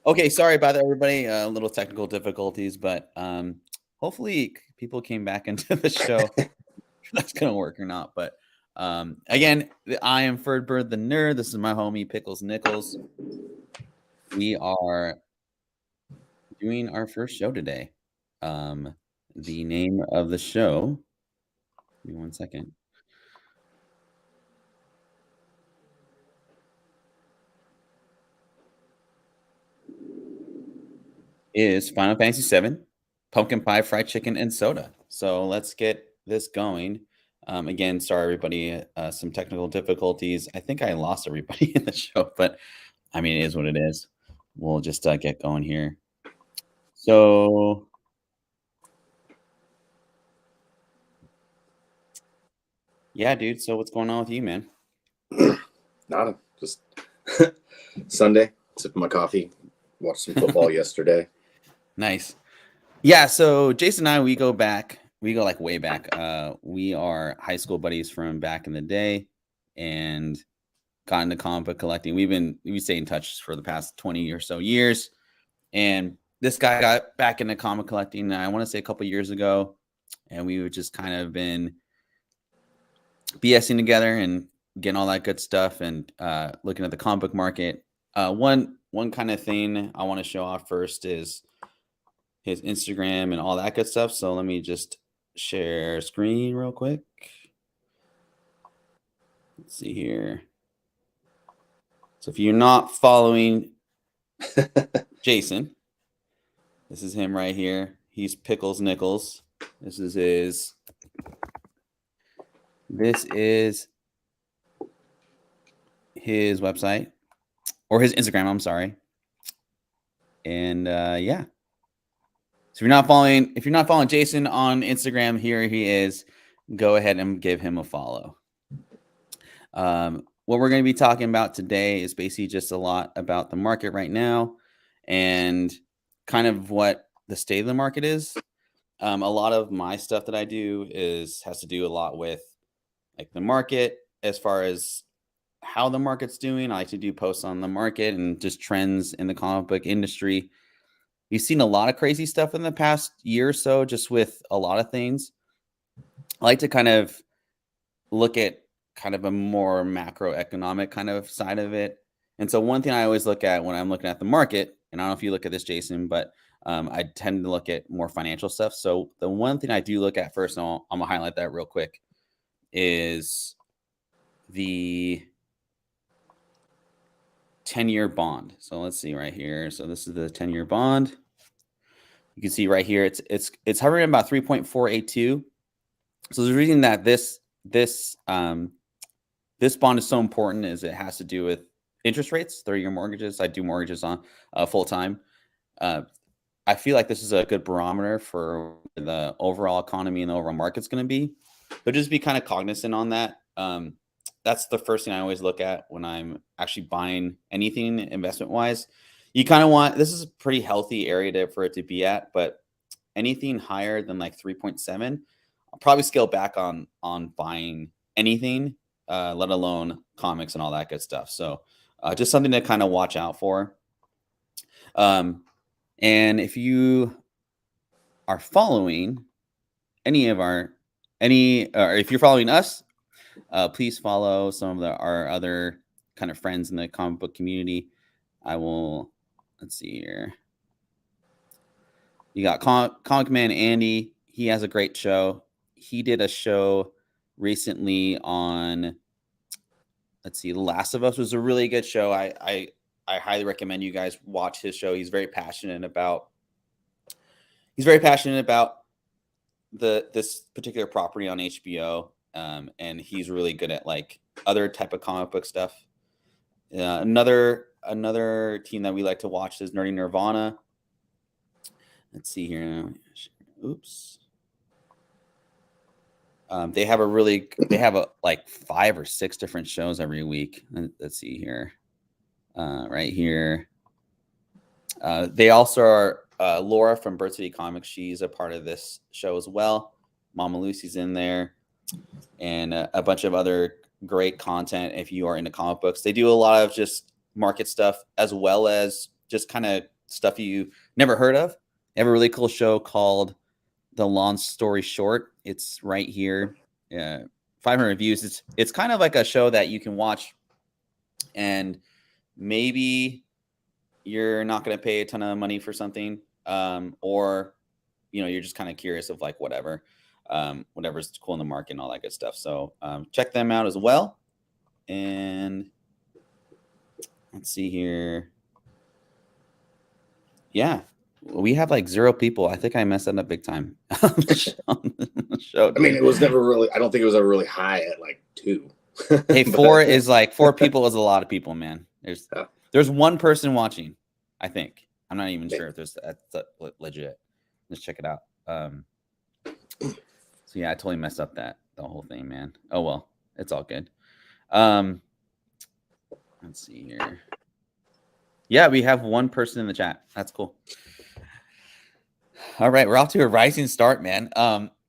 Okay, sorry about that, everybody. A little technical difficulties, but hopefully people came back into the show. If that's gonna work or not. But again, I am Ferdbird the nerd. This is my homie Pickles Nickles. We are doing our first show today. The name of the show. Give me 1 second. Is Final Fantasy VII, Pumpkin Pie, Fried Chicken, and Soda. So let's get this going. Again, sorry everybody, some technical difficulties. I think I lost everybody in the show, but I mean, it is what it is. We'll just get going here. So, yeah, dude. So what's going on with you, man? Nada. Just Sunday, sipping my coffee, watched some football yesterday. Nice. Yeah, so Jason and I, we go like way back. We are high school buddies from back in the day and got into comic book collecting. We stay in touch for the past 20 or so years. And this guy got back into comic collecting, I want to say a couple years ago. And we would just kind of been BSing together and getting all that good stuff and looking at the comic book market. One kind of thing I want to show off first is his Instagram and all that good stuff. So let me just share screen real quick. Let's see here. So if you're not following Jason, this is him right here. He's Pickles Nickles. This is his website or his Instagram. I'm sorry. And yeah. So if you're not following Jason on Instagram, here he is. Go ahead and give him a follow. What we're going to be talking about today is basically just a lot about the market right now and kind of what the state of the market is. A lot of my stuff that I do has to do a lot with like the market as far as how the market's doing. I like to do posts on the market and just trends in the comic book industry. You've seen a lot of crazy stuff in the past year or so, just with a lot of things. I like to kind of look at kind of a more macroeconomic kind of side of it. And so one thing I always look at when I'm looking at the market, and I don't know if you look at this, Jason, but I tend to look at more financial stuff. So the one thing I do look at first, and I'm going to highlight that real quick, is the 10-year bond. So let's see right here. So this is the 10-year bond. You can see right here, it's hovering about 3.482. So the reason that this bond is so important is it has to do with interest rates, 30-year mortgages. I do mortgages on full time. I feel like this is a good barometer for the overall economy and the overall market's going to be. But just be kind of cognizant on that. That's the first thing I always look at when I'm actually buying anything investment wise. You kind of want, this is a pretty healthy area for it to be at, but anything higher than like 3.7, I'll probably scale back on buying anything, let alone comics and all that good stuff. So just something to kind of watch out for. And if you are following or if you're following us, please follow some of our other kind of friends in the comic book community. Let's see here. You got Comic Man Andy. He has a great show. He did a show recently on, let's see, The Last of Us was a really good show. I highly recommend you guys watch his show. He's very passionate about this particular property on HBO. And he's really good at like other type of comic book stuff. Another team that we like to watch is Nerdy Nirvana. Let's see here. Oops. They have like 5 or 6 different shows every week. Let's see here. Right here. They also are Laura from Bird City Comics. She's a part of this show as well. Mama Lucy's in there. And a bunch of other great content if you are into comic books. They do a lot of just market stuff as well as just kind of stuff you never heard of. They have a really cool show called The Long Story Short. It's right here. 500 views. It's kind of like a show that you can watch, and maybe you're not going to pay a ton of money for something, or you're just kind of curious of like whatever's cool in the market and all that good stuff. So check them out as well. And let's see here. Yeah, we have like 0 people. I think I messed that up big time on the show. I mean, it was never really. I don't think it was ever really high at like 2. Hey, 4 is like 4 people is a lot of people, man. There's 1 person watching, I think. I'm not even sure if that's legit. Let's check it out. So yeah, I totally messed up the whole thing, man. Oh well, it's all good. Let's see here. Yeah, we have 1 person in the chat. That's cool. All right, we're off to a rising start, man.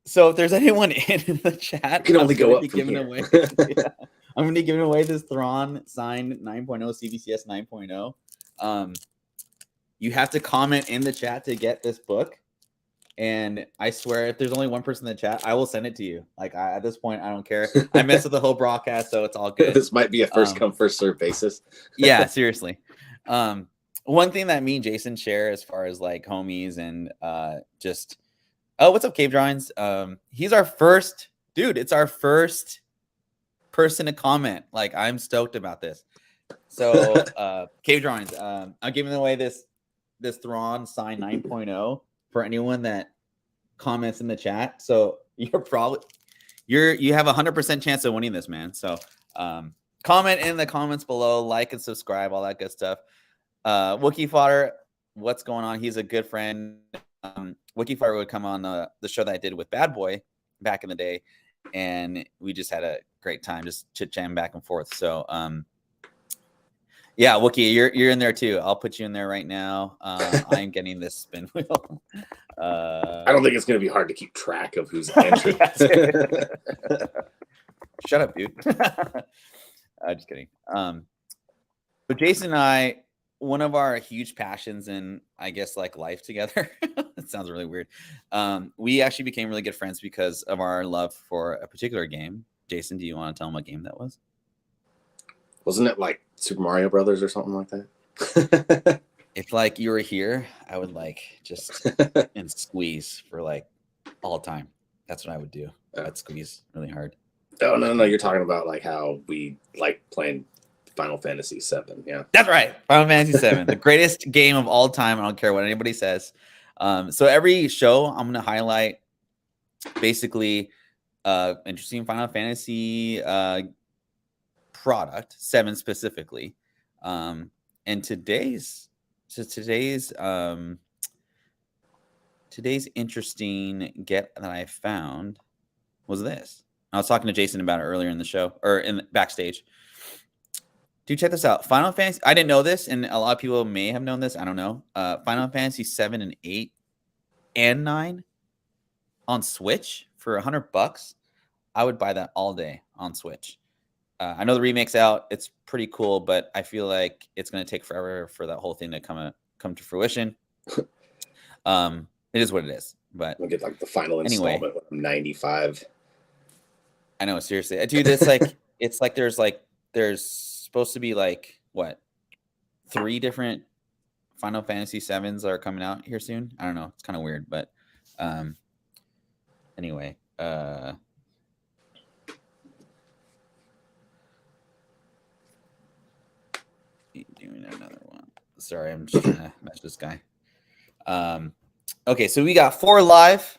So if there's anyone in the chat, you can only go up from here. Away. Yeah, I'm going to be giving away this Thrawn signed 9.0 CBCS 9.0. You have to comment in the chat to get this book. And I swear, if there's only 1 person in the chat, I will send it to you. Like at this point, I don't care. I messed with the whole broadcast, so it's all good. This might be a first come, first serve basis. Yeah, seriously. One thing that me and Jason share as far as like homies and just what's up, Cave Drawings? He's our first dude. It's our first person to comment. Like, I'm stoked about this. So Cave Drawings, I'm giving away this Thrawn signed 9.0 for anyone that comments in the chat. So you have a 100% chance of winning this, man. So comment in the comments below, like and subscribe, all that good stuff. Wookie Fodder, what's going on? He's a good friend. Wookie Fodder would come on the show that I did with Bad Boy back in the day, and we just had a great time just chit-chatting back and forth. So yeah, Wookie, you're in there too. I'll put you in there right now. I'm getting this spin wheel. I don't think it's going to be hard to keep track of who's entering. Shut up, dude. Just kidding. But Jason and I, one of our huge passions in, I guess, like life together, it sounds really weird. We actually became really good friends because of our love for a particular game. Jason, do you want to tell him what game that was? Wasn't it like Super Mario Brothers or something like that? If like you were here, I would like just and squeeze for like all time. That's what I would do. I'd squeeze really hard. Oh, no. You're talking about like how we like playing Final Fantasy 7. Yeah, that's right. Final Fantasy 7, the greatest game of all time. I don't care what anybody says. So every show I'm going to highlight basically interesting Final Fantasy product, 7 specifically. And today's interesting get that I found was this. I was talking to Jason about it earlier in the show or in the backstage. Dude, check this out. Final Fantasy. I didn't know this, and a lot of people may have known this. I don't know. Final Fantasy 7 and 8 and 9 on Switch for $100. I would buy that all day on Switch. I know the remake's out. It's pretty cool, but I feel like it's going to take forever for that whole thing to come to fruition. It is what it is. But we'll get like the final installment with 95. I know, seriously, dude. It's like there's supposed to be like what 3 different Final Fantasy 7s that are coming out here soon. I don't know. It's kind of weird, but anyway. Doing another one. Sorry, I'm just trying to match this guy. Okay, so we got 4 live.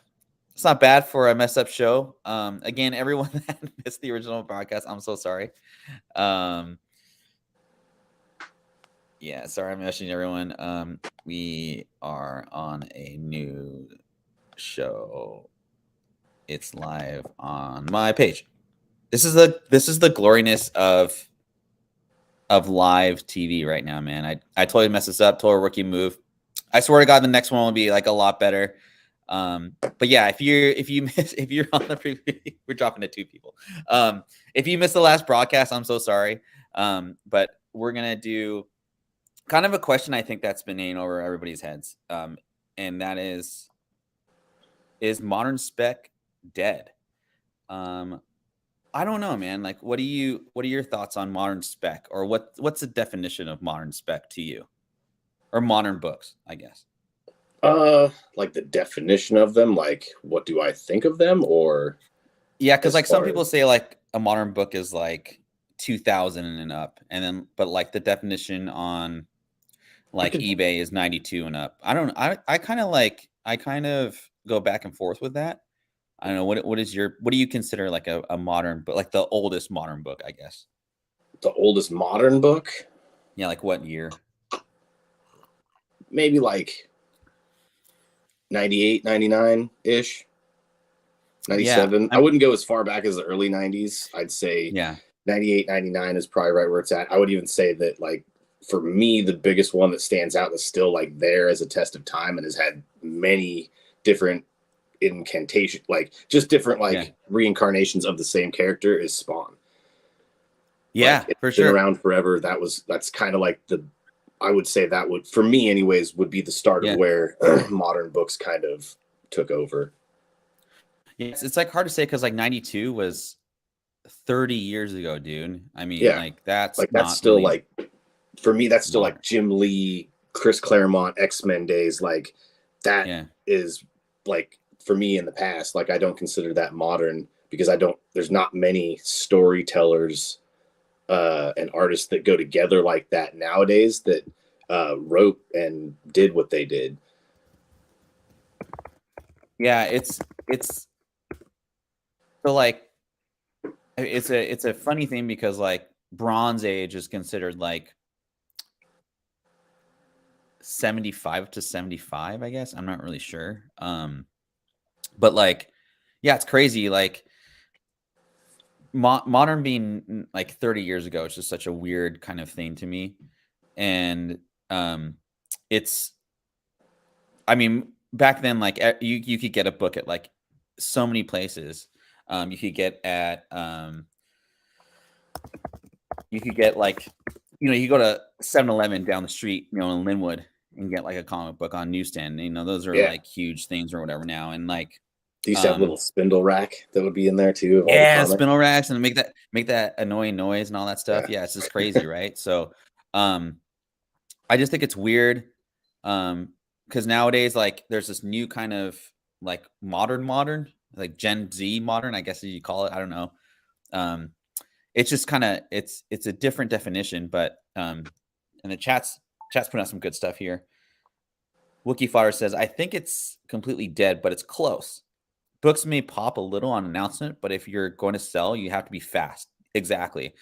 It's not bad for a messed up show. Again, everyone that missed the original broadcast, I'm so sorry. Yeah, sorry, I'm messaging everyone. We are on a new show. It's live on my page. This is the gloriness of live TV right now, man. I totally messed this up. Total rookie move. I swear to God, the next one will be like a lot better. But yeah, if you're on the preview, we're dropping to 2 people. If you missed the last broadcast, I'm so sorry. But we're gonna do kind of a question I think that's been hanging over everybody's heads, and that is modern spec dead? I don't know, man. Like, what are your thoughts on modern spec, or what's the definition of modern spec to you, or modern books, I guess? Like the definition of them, like what do I think of them, or Yeah, because as like some far people as say like a modern book is like 2000 and up, and then but like the definition on I like could eBay is 92 and up. I kind of go back and forth with that. I don't know what do you consider like a modern book, like the oldest modern book, I guess. the oldest modern book, Yeah, like what year? maybe like 98, 99 ish, Yeah, 97. I I'm wouldn't go as far back as the early 90s. I'd say yeah, 98, 99 is probably right where it's at. I would even say that, like, for me, the biggest one that stands out that's still like there as a test of time and has had many different incantation, like just different yeah, like reincarnations of the same character is Spawn. Like yeah, it's for been sure. around forever. That's kind of like the, I would say that would, for me anyways, would be the start of Yeah, where modern books kind of took over. yeah. It's like hard to say because like 92 was 30 years ago, dude. I mean, Yeah. like that's Like that's not still really like, for me, that's still modern. like Jim Lee, Chris Claremont, X-Men days. Like that Yeah, is like, for me in the past, like I don't consider that modern because I don't, there's not many storytellers and artists that go together like that nowadays that wrote and did what they did. yeah. It's so like it's a funny thing because like Bronze Age is considered like 75 to 75, I guess. I'm not really sure. But like, yeah, it's crazy. Like modern being like 30 years ago, it's just such a weird kind of thing to me. And it's, I mean, back then, like you could get a book at like so many places. You could get at, you could get like, you go to 7-Eleven down the street, in Linwood and get like a comic book on newsstand. Those are Yeah. like huge things or whatever now. And like, They used to have a little um, spindle rack that would be in there too of all the yeah, comics. spindle racks and make that annoying noise and all that stuff. Yeah. Yeah, it's just crazy, right? So, um, I just think it's weird, because nowadays, like, there's this new kind of like modern, like Gen Z modern, I guess you call it. I don't know. Um, it's just kind of it's a different definition, but and the chat's putting out some good stuff here. Wookie Fodder says, I think it's completely dead, but it's close. Books may pop a little on announcement, but if you're going to sell, you have to be fast. Exactly.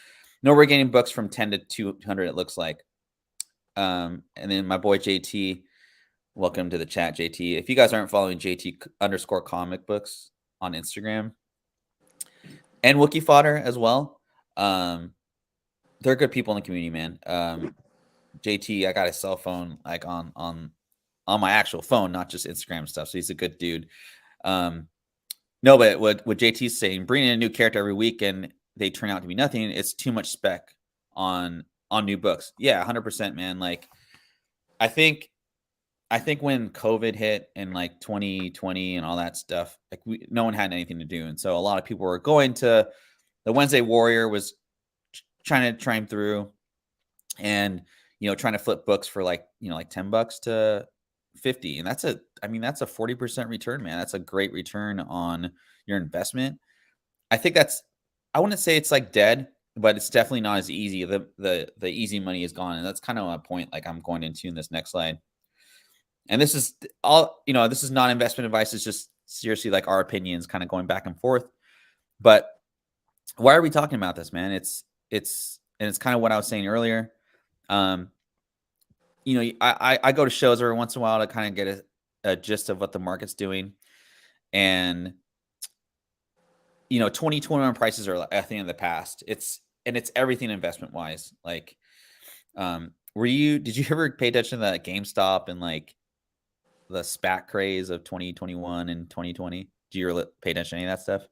No, we're getting books from 10 to 200, it looks like. And then my boy JT, welcome to the chat, JT. If you guys aren't following JT_comic books on Instagram and Wookie Fodder as well, they're good people in the community, man. JT, I got his cell phone like on my actual phone, not just Instagram stuff. So he's a good dude. No, but what JT's saying, bringing in a new character every week and they turn out to be nothing, it's too much spec on new books. Yeah, 100%, man. Like, I think when COVID hit and like 2020 and all that stuff, like no one had anything to do, and so a lot of people were going to the Wednesday Warrior was trying to train through, and trying to flip books for like like $10 to 50, and that's a 40% return, man. That's a great return on your investment. I think I wouldn't say it's like dead, but it's definitely not as easy. The easy money is gone, and that's kind of my point. Like I'm going into in this next slide, and this is all this is not investment advice. It's just seriously like our opinions, kind of going back and forth. But why are we talking about this, man? And it's kind of what I was saying earlier. Um, I go to shows every once in a while to kind of get a gist of what the market's doing, and 2021 prices are a thing of the past. It's everything investment wise. Like, did you ever pay attention to that GameStop and like the SPAC craze of 2021 and 2020? Do you pay attention to any of that stuff?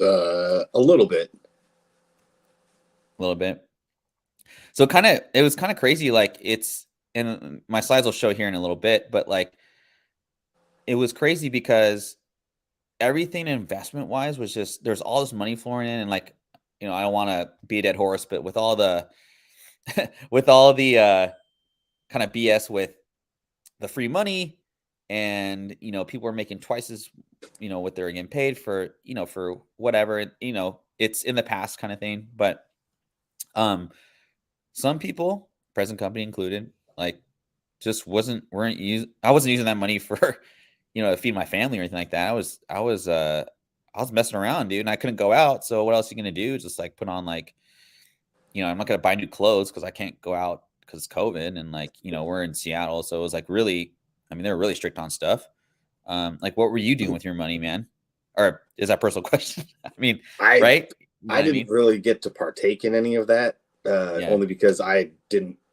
A little bit. A little bit. So it was kind of crazy. Like and my slides will show here in a little bit, but like it was crazy because everything investment wise was just there's all this money flowing in, and like I don't want to be a dead horse, but with all the with all the kind of BS with the free money, and people are making twice as what they're getting paid for for whatever, it's in the past kind of thing, but some people, present company included, like just weren't using I wasn't using that money for to feed my family or anything like that. I was messing around, dude, and I couldn't go out. So what else are you gonna do? Just like put on like, I'm not gonna buy new clothes because I can't go out because it's COVID, and like, we're in Seattle, so it was like really, I mean, they're really strict on stuff. Like, what were you doing with your money, man? Or is that a personal question? I mean, I right? You know I what I didn't mean? really get to partake in any of that, Yeah. only because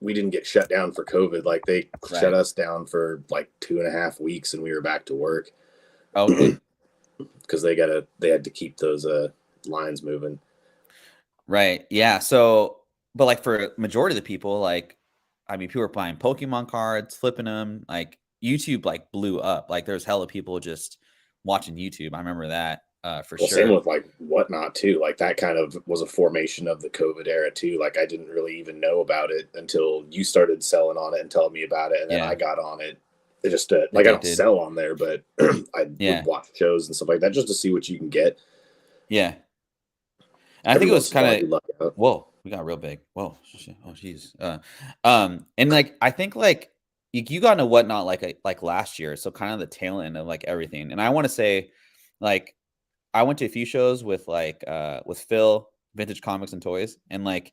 we didn't get shut down for COVID. Like they shut Right. us down for like 2.5 weeks, and we were back to work Okay. because they had to keep those lines moving. Right. Yeah. So, but like for majority of the people, like, I mean, people were buying Pokemon cards, flipping them. Like YouTube, like blew up. Like there's hella people just watching YouTube. I remember that for Well, same sure. with like Whatnot too. Like that kind of was a formation of the COVID era too. Like I didn't really even know about it until you started selling on it and telling me about it, and then I Yeah. got on it. It just like I don't Addicted. sell on there, but I would Yeah. watch shows and stuff like that just to see what you can get. Yeah. And I Every think it was once in a kind while, of, you luck out. whoa, we got real big. Whoa. Oh, jeez. And like, I think like you got into Whatnot like last year. So kind of the tail end of like everything. And I want to say, like, I went to a few shows with Phil, Vintage Comics and Toys, and like,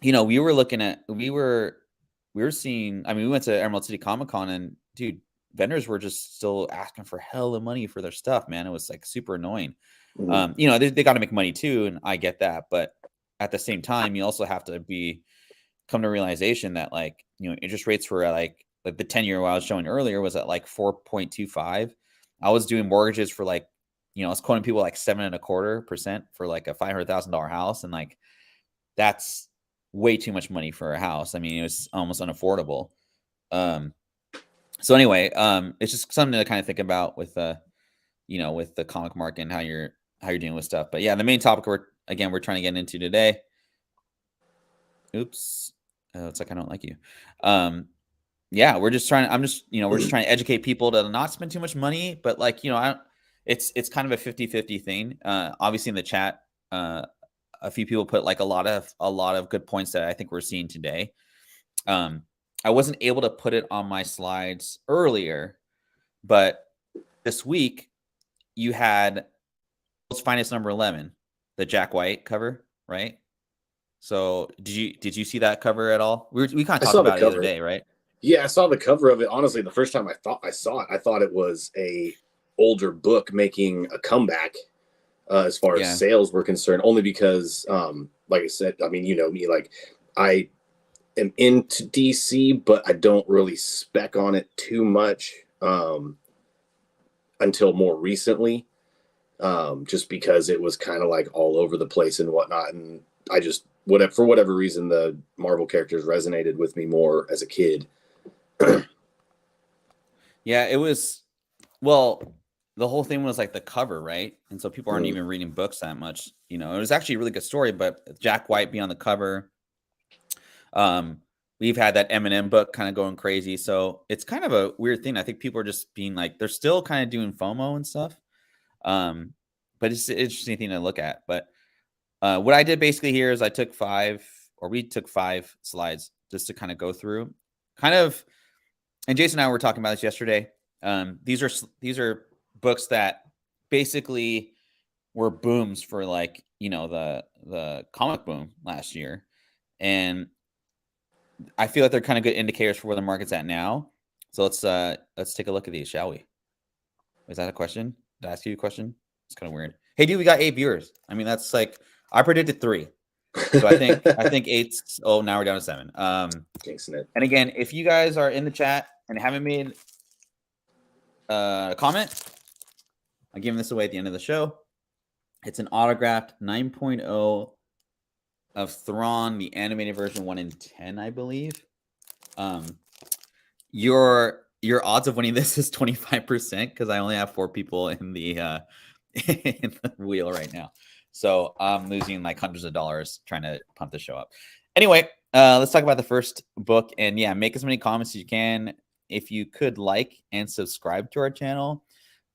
we were looking at we were seeing, I mean, we went to Emerald City Comic Con, and dude, vendors were just still asking for hella money for their stuff, man. It was like super annoying. Mhm. They got to make money too, and I get that, but at the same time, you also have to come to realization that like, interest rates were at like the 10-year I was showing earlier was at like 4.25. I was doing mortgages for like, I was quoting people like 7.25% for like a $500,000 house, and like that's way too much money for a house. I mean, it was almost unaffordable. Um, so anyway, it's just something to kind of think about with with the comic market and how you're dealing with stuff. But yeah, the main topic we're trying to get into today. Oops. It's like I don't like you. Yeah, we're just trying to educate people to not spend too much money, but like, it's kind of a 50-50 thing. Obviously in the chat, a few people put like a lot of good points that I think we're seeing today. I wasn't able to put it on my slides earlier, but this week you had World's Finest number 11, the Jack White cover, right? So did you see that cover at all? We kind of I talked saw the about it the other cover. day, right? Yeah, I saw the cover of it. Honestly, the first time I thought I saw it, I thought it was a older book making a comeback as far as Yeah. sales were concerned. Only because, like I said, I mean, you know me, like I am into DC, but I don't really spec on it too much until more recently, just because it was kind of like all over the place and whatnot. And I just, whatever, for whatever reason, the Marvel characters resonated with me more as a kid. Yeah, it was, well, the whole thing was like the cover, right? And so people aren't Mm. even reading books that much. It was actually a really good story, but Jack White be on the cover. We've had that Eminem book kind of going crazy. So it's kind of a weird thing. I think people are just being like, they're still kind of doing FOMO and stuff. But it's an interesting thing to look at. But what I did basically here is we took 5 slides just to kind of go through kind of, and Jason and I were talking about this yesterday. These are books that basically were booms for like, the comic boom last year. And I feel like they're kind of good indicators for where the market's at now. So let's take a look at these, shall we? Is that a question? Did I ask you a question? It's kind of weird. Hey, dude, we got 8 viewers. I mean, that's like I predicted 3. So I think 8's, oh, now we're down to 7. Jinxing it. And again, if you guys are in the chat and haven't made a comment, I'm giving this away at the end of the show. It's an autographed 9.0 of Thrawn, the animated version, 1 in 10, I believe. Your odds of winning this is 25% because I only have 4 people in the in the wheel right now. So I'm losing like hundreds of dollars trying to pump the show up. Anyway, let's talk about the first book. And yeah, make as many comments as you can. If you could like and subscribe to our channel.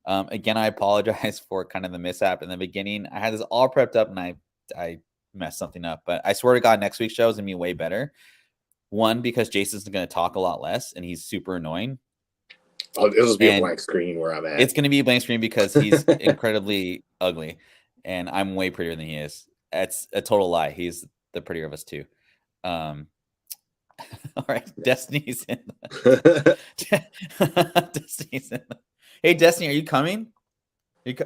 Again, I apologize for kind of the mishap in the beginning. I had this all prepped up and I messed something up. But I swear to God, next week's show is going to be way better. One, because Jason's going to talk a lot less and he's super annoying. It'll just be a blank screen where I'm at. It's going to be a blank screen because he's incredibly ugly and I'm way prettier than he is. That's a total lie. He's the prettier of us too. All right. Destiny's in Destiny's in Hey, Destiny, are you coming? Dude,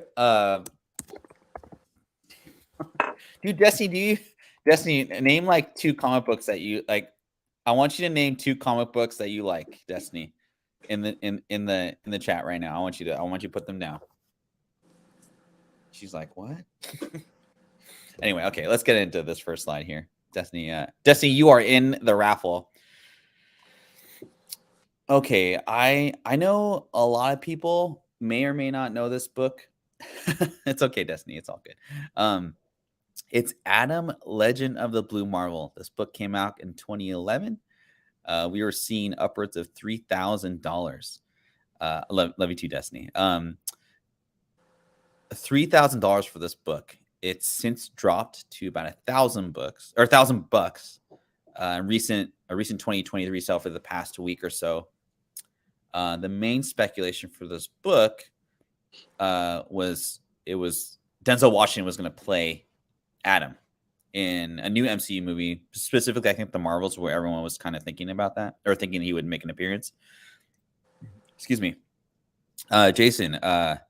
Destiny, name like 2 comic books that you like. I want you to name 2 comic books that you like, Destiny, in the chat right now. I want you to put them down. She's like, what? Anyway, okay, let's get into this first slide here. Destiny, you are in the raffle. Okay, I know a lot of people may or may not know this book. It's okay, Destiny. It's all good. It's Adam, Legend of the Blue Marvel. This book came out in 2011. We were seeing upwards of $3,000. Love you too, Destiny. $3,000 for this book. It's since dropped to about $1,000. A recent 2023 sale for the past week or so. The main speculation for this book was Denzel Washington was going to play Adam in a new MCU movie, specifically I think the Marvels, where everyone was kind of thinking about that or thinking he would make an appearance. Excuse me. Jason, I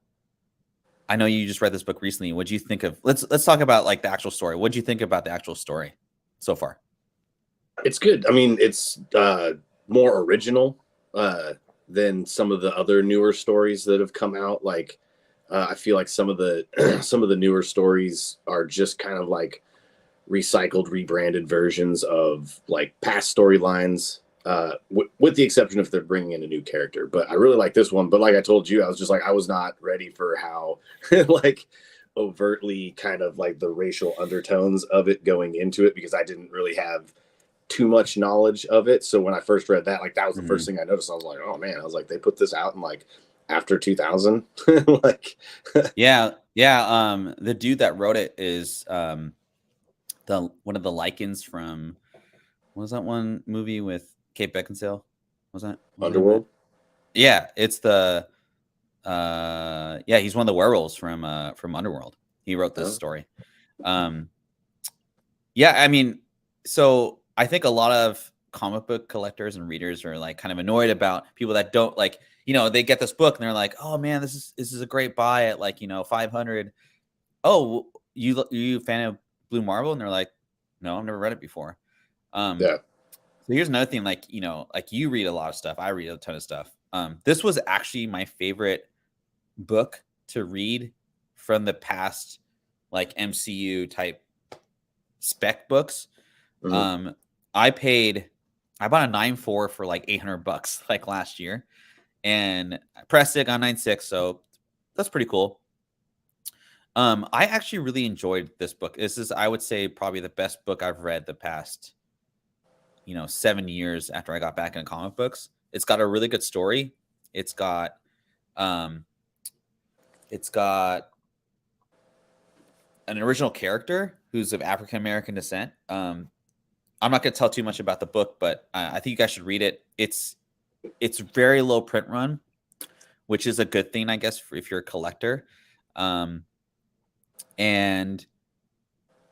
know you just read this book recently. What do you think of let's talk about like the actual story. What do you think about the actual story so far? It's good. I mean, it's more original than some of the other newer stories that have come out. Like I feel like some of the newer stories are just kind of like recycled, rebranded versions of like past storylines, with the exception if they're bringing in a new character. But I really like this one. But like I told you, I was just like, I was not ready for how like overtly kind of like the racial undertones of it going into it, because I didn't really have too much knowledge of it. So when I first read that, like that was the first thing I noticed. I was like, oh man, I was like, they put this out in like after 2000. Like yeah. The dude that wrote it is one of the Lycans from, what was that one movie with Kate Beckinsale? Was that Underworld? Yeah, it's the he's one of the werewolves from Underworld. He wrote this story. I mean, so I think a lot of comic book collectors and readers are like kind of annoyed about people that don't like, they get this book and they're like, oh man, this is a great buy at like, 500. Oh, you a fan of Blue Marvel? And they're like, no, I've never read it before. So here's another thing, like, like you read a lot of stuff. I read a ton of stuff. This was actually my favorite book to read from the past, like MCU type spec books. I bought a 9.4 for like $800 like last year, and I pressed it on 9.6, so that's pretty cool. I actually really enjoyed this book. This is, I would say, probably the best book I've read the past 7 years after I got back into comic books. It's got a really good story. It's got an original character who's of African American descent. I'm not going to tell too much about the book, but I think you guys should read it. It's very low print run, which is a good thing, I guess, if you're a collector. And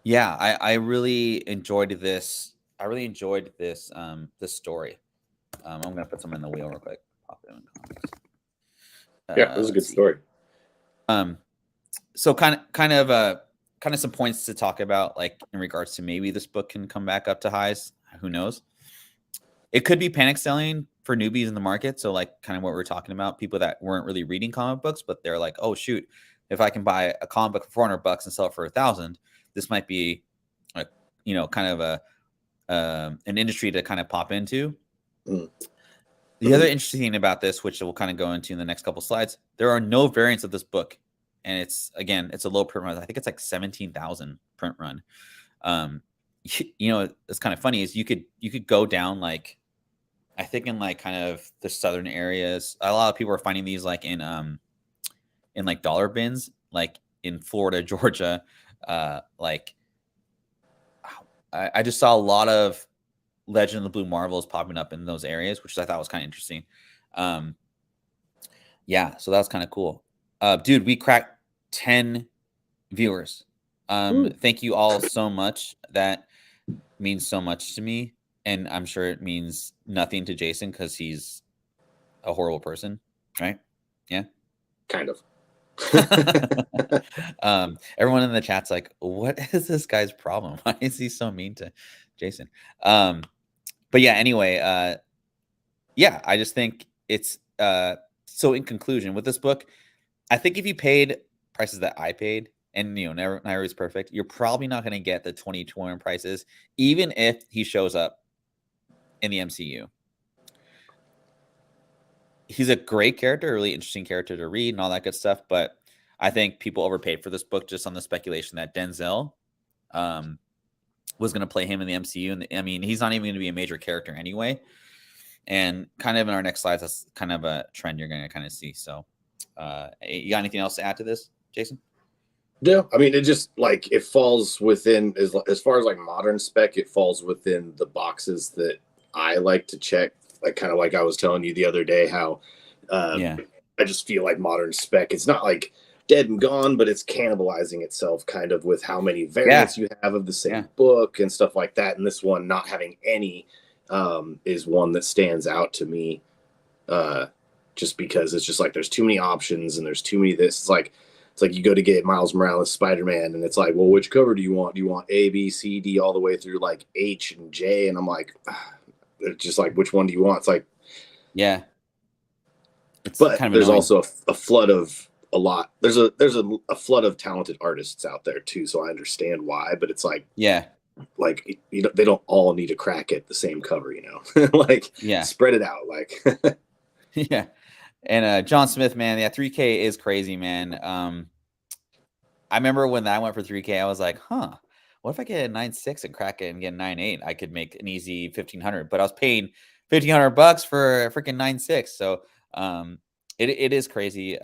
yeah, I really enjoyed this. This story. I'm going to put some in the wheel real quick. Pop it in the comments. Yeah, it was a good story. So kind of some points to talk about, like in regards to maybe this book can come back up to highs. Who knows? It could be panic selling for newbies in the market. So like kind of what we're talking about, people that weren't really reading comic books, but they're like, oh shoot, if I can buy a comic book for $400 and sell it for $1,000, this might be kind of an industry to kind of pop into. Mm. The other interesting thing about this, which we'll kind of go into in the next couple slides, there are no variants of this book, and it's a low print run. I think it's like 17,000 print run. It's kind of funny is you could go down like, I think in like kind of the southern areas. A lot of people are finding these like in like dollar bins, like in Florida, Georgia. Like I just saw a lot of Legend of the Blue Marvels popping up in those areas, which I thought was kind of interesting. Yeah, so that was kind of cool. Dude, we cracked 10 viewers. Thank you all so much. That means so much to me, and I'm sure it means nothing to Jason because he's a horrible person, right? Yeah, Kind of. Everyone in the chat's like, what is this guy's problem? Why is he so mean to Jason? But yeah, anyway, yeah, I just think it's so in conclusion with this book, I think if you paid prices that I paid, and never is perfect, you're probably not going to get the 2021 prices, even if he shows up in the MCU. He's a great character, a really interesting character to read and all that good stuff, but I think people overpaid for this book just on the speculation that Denzel was going to play him in the MCU. And I mean, he's not even going to be a major character anyway. And kind of in our next slides, that's kind of a trend you're going to kind of see. So you got anything else to add to this, Jason? Yeah, I mean, it just like it falls within as far as like modern spec, it falls within the boxes that I like to check. Like kind of like I was telling you the other day, how I just feel like modern spec, it's not like dead and gone, but it's cannibalizing itself kind of with how many variants you have of the same book and stuff like that. And this one not having any is one that stands out to me, just because it's just like there's too many options and there's too many this. It's like you go to get Miles Morales Spider-Man and it's like, well, which cover do you want? Do you want A, B, C, D, all the way through like H and J? And I'm like, it's just like, which one do you want? It's like, yeah. It's but kind of there's annoying. Also a flood of a lot. There's a flood of talented artists out there too. So I understand why, but it's like, like they don't all need to crack it the same cover, like spread it out. Like, yeah. And John Smith, man, 3K is crazy, man. I remember when that went for 3K, I was like, what if I get a 9.6 and crack it and get 9.8? I could make an easy 1,500, but I was paying $1,500 for a freaking 9.6. So it is crazy.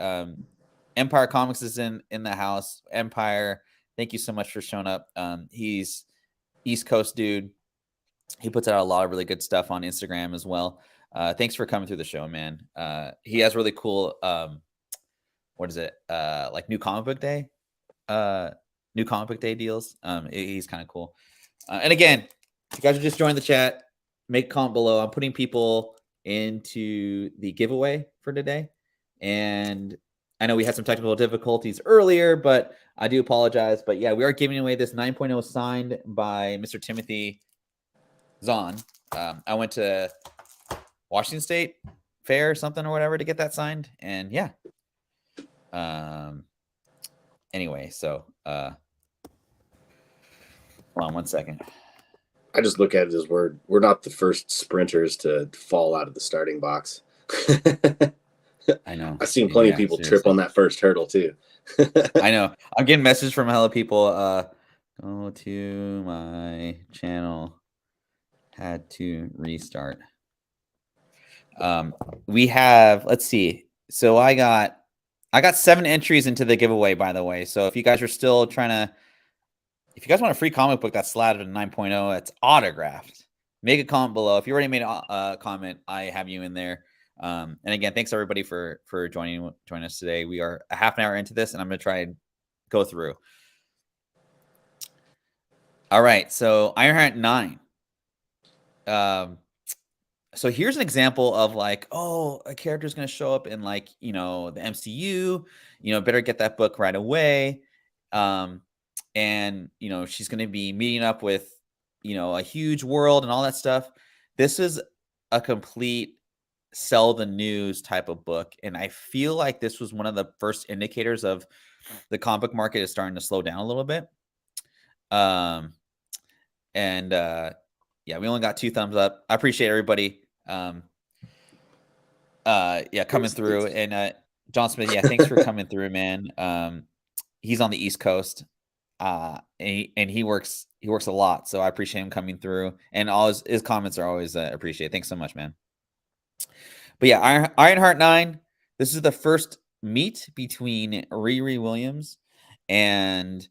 Empire Comics is in the house. Empire, thank you so much for showing up. He's East Coast dude. He puts out a lot of really good stuff on Instagram as well. Thanks for coming through the show, man. He has really cool, what is it? Like new comic book day deals. He's kind of cool. And again, if you guys are just joining the chat, make a comment below. I'm putting people into the giveaway for today. And I know we had some technical difficulties earlier, but I do apologize. But yeah, we are giving away this 9.0 signed by Mr. Timothy Zahn. I went to Washington State Fair or something or whatever to get that signed. And yeah. Anyway, so hold on one second. I just look at it as we're not the first sprinters to fall out of the starting box. I know. I've seen plenty of people trip on that first hurdle too. I know. I'm getting messages from hella people. Go to my channel. Had to restart. We have, let's see. So I got 7 entries into the giveaway, by the way. So if you guys are still if you guys want a free comic book that's slatted in 9.0, it's autographed, make a comment below. If you already made a comment, I have you in there. And again, thanks everybody for joining us today. We are a half an hour into this, and I'm going to try and go through. All right. So Ironheart 9. So here's an example of like, a character is going to show up in like, the MCU, better get that book right away. And, she's going to be meeting up with, a huge world and all that stuff. This is a complete sell the news type of book. And I feel like this was one of the first indicators of the comic book market is starting to slow down a little bit. And yeah, we only got 2 thumbs up. I appreciate everybody. Yeah, coming through. And John Smith, yeah, thanks for coming through, man. He's on the East Coast. And he works a lot, so I appreciate him coming through, and all his comments are always appreciated. Thanks so much, man. But yeah, Ironheart 9. This is the first meet between Riri Williams and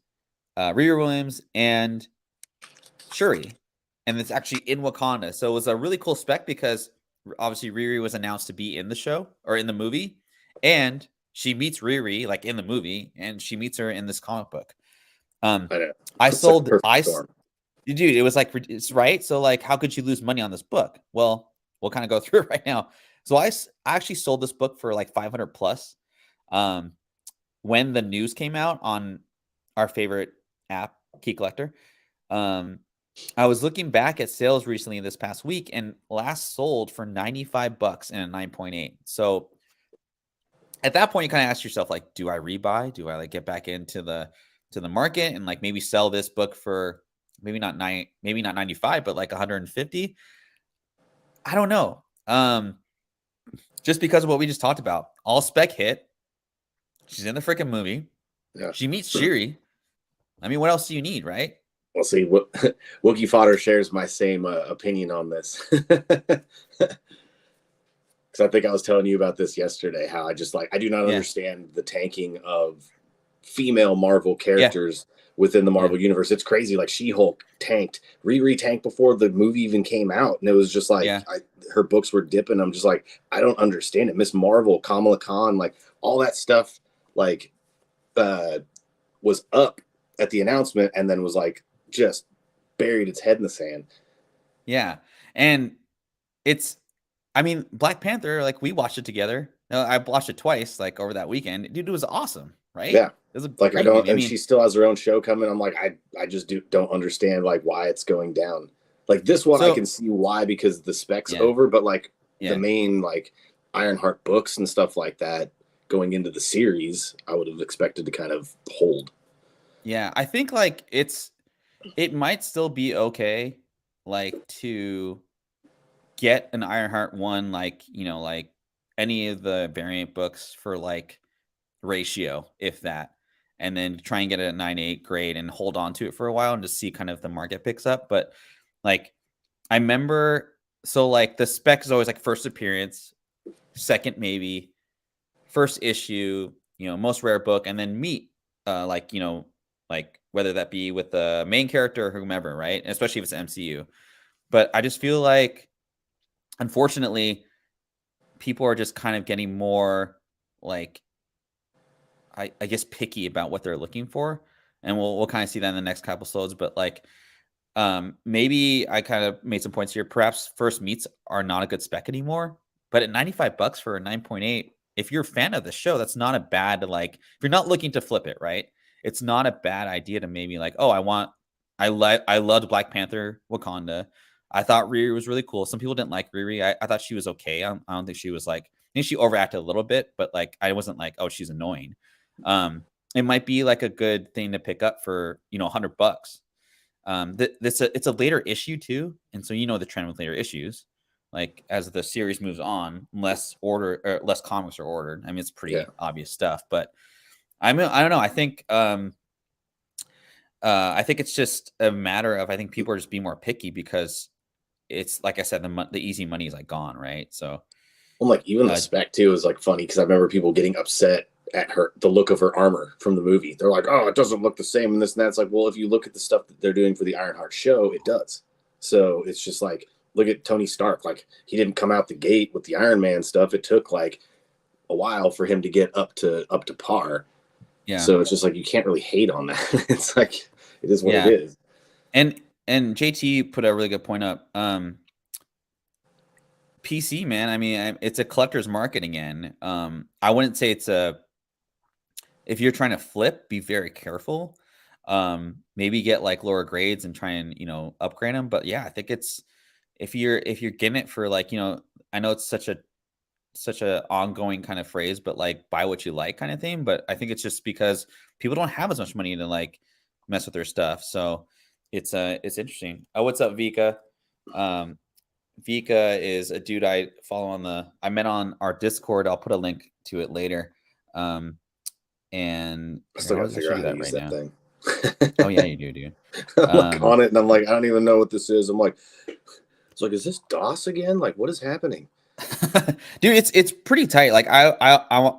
Shuri, and it's actually in Wakanda. So it was a really cool spec because obviously Riri was announced to be in the show or in the movie, and she meets Riri like in the movie, and she meets her in this comic book. I sold, dude, it was like, it's right. So like, how could you lose money on this book? Well, we'll kind of go through it right now. So I actually sold this book for like 500 plus. When the news came out on our favorite app, Key Collector, I was looking back at sales recently this past week, and last sold for $95 and a 9.8. So at that point, you kind of ask yourself, like, do I rebuy? Do I like get back into the market and like maybe sell this book for maybe not 95, but like 150? I don't know. Just because of what we just talked about, all spec hit. She's in the freaking movie. Yeah. She meets Shuri. I mean, what else do you need, right? Well, see, Wookie Fodder shares my same opinion on this. Because I think I was telling you about this yesterday, how I just I do not understand the tanking of female Marvel characters within the Marvel universe. It's crazy. Like She-Hulk tanked, Riri tanked before the movie even came out. And it was just like, her books were dipping. I'm just like, I don't understand it. Miss Marvel, Kamala Khan, like all that stuff, like was up at the announcement and then was like, just buried its head in the sand. Yeah. And I mean, Black Panther, like we watched it together. I watched it twice, like over that weekend. Dude, it was awesome, right? Yeah. It was like I don't, and she still has her own show coming. I'm like, I just don't understand like why it's going down. Like this one, I can see why, because the spec's over, but like the main like Ironheart books and stuff like that going into the series, I would have expected to kind of hold. Yeah, I think like it might still be okay, like to get an Ironheart 1, like, you know, like any of the variant books for like ratio, if that, and then try and get a 9.8 grade and hold on to it for a while and just see kind of the market picks up. But like, I remember, so like the spec is always like first appearance, second maybe, first issue, you know, most rare book, and then meet, like, you know, like whether that be with the main character or whomever, right? And especially if it's MCU. But I just feel like, unfortunately, people are just kind of getting more like, I guess, picky about what they're looking for. And we'll kind of see that in the next couple episodes. But like, maybe I kind of made some points here. Perhaps first meets are not a good spec anymore. But at $95 for a 9.8, if you're a fan of the show, that's not a bad, like, if you're not looking to flip it, right? It's not a bad idea to maybe like, oh, I loved Black Panther Wakanda. I thought Riri was really cool. Some people didn't like Riri. I thought she was okay. I don't think she was like, I think she overacted a little bit, but like, I wasn't like, oh, she's annoying. It might be like a good thing to pick up for, you know, $100. It's a later issue too. And so, you know, the trend with later issues, like as the series moves on, less comics are ordered. I mean, it's pretty obvious stuff, but I mean, I don't know. I think it's just a matter of, I think people are just being more picky because it's, like I said, the easy money is like gone, right? So, well, like even the spec too is like funny because I remember people getting upset at the look of her armor from the movie. They're like, oh, it doesn't look the same and this and that. It's like, well, if you look at the stuff that they're doing for the Ironheart show, it does. So it's just like, look at Tony Stark. Like, he didn't come out the gate with the Iron Man stuff. It took like a while for him to get up to par. Yeah. So it's just like, you can't really hate on that. It's like, it is what it is. And JT put a really good point up. PC, man, I mean, it's a collector's market again. I wouldn't say if you're trying to flip, be very careful. Maybe get like lower grades and try and, you know, upgrade them. But yeah, I think it's, if you're getting it for like, you know, I know it's such a ongoing kind of phrase, but like buy what you like kind of thing. But I think it's just because people don't have as much money to like mess with their stuff. So it's interesting. Oh, what's up, Vika? Vika is a dude I follow I met on our Discord. I'll put a link to it later. And I here, still I'll gotta figure actually out do how to that use right that now. thing. Oh yeah, you do, dude. I'm like on it, and I'm like, I don't even know what this is. I'm like, it's like, is this DOS again? Like, what is happening? Dude, it's pretty tight. Like I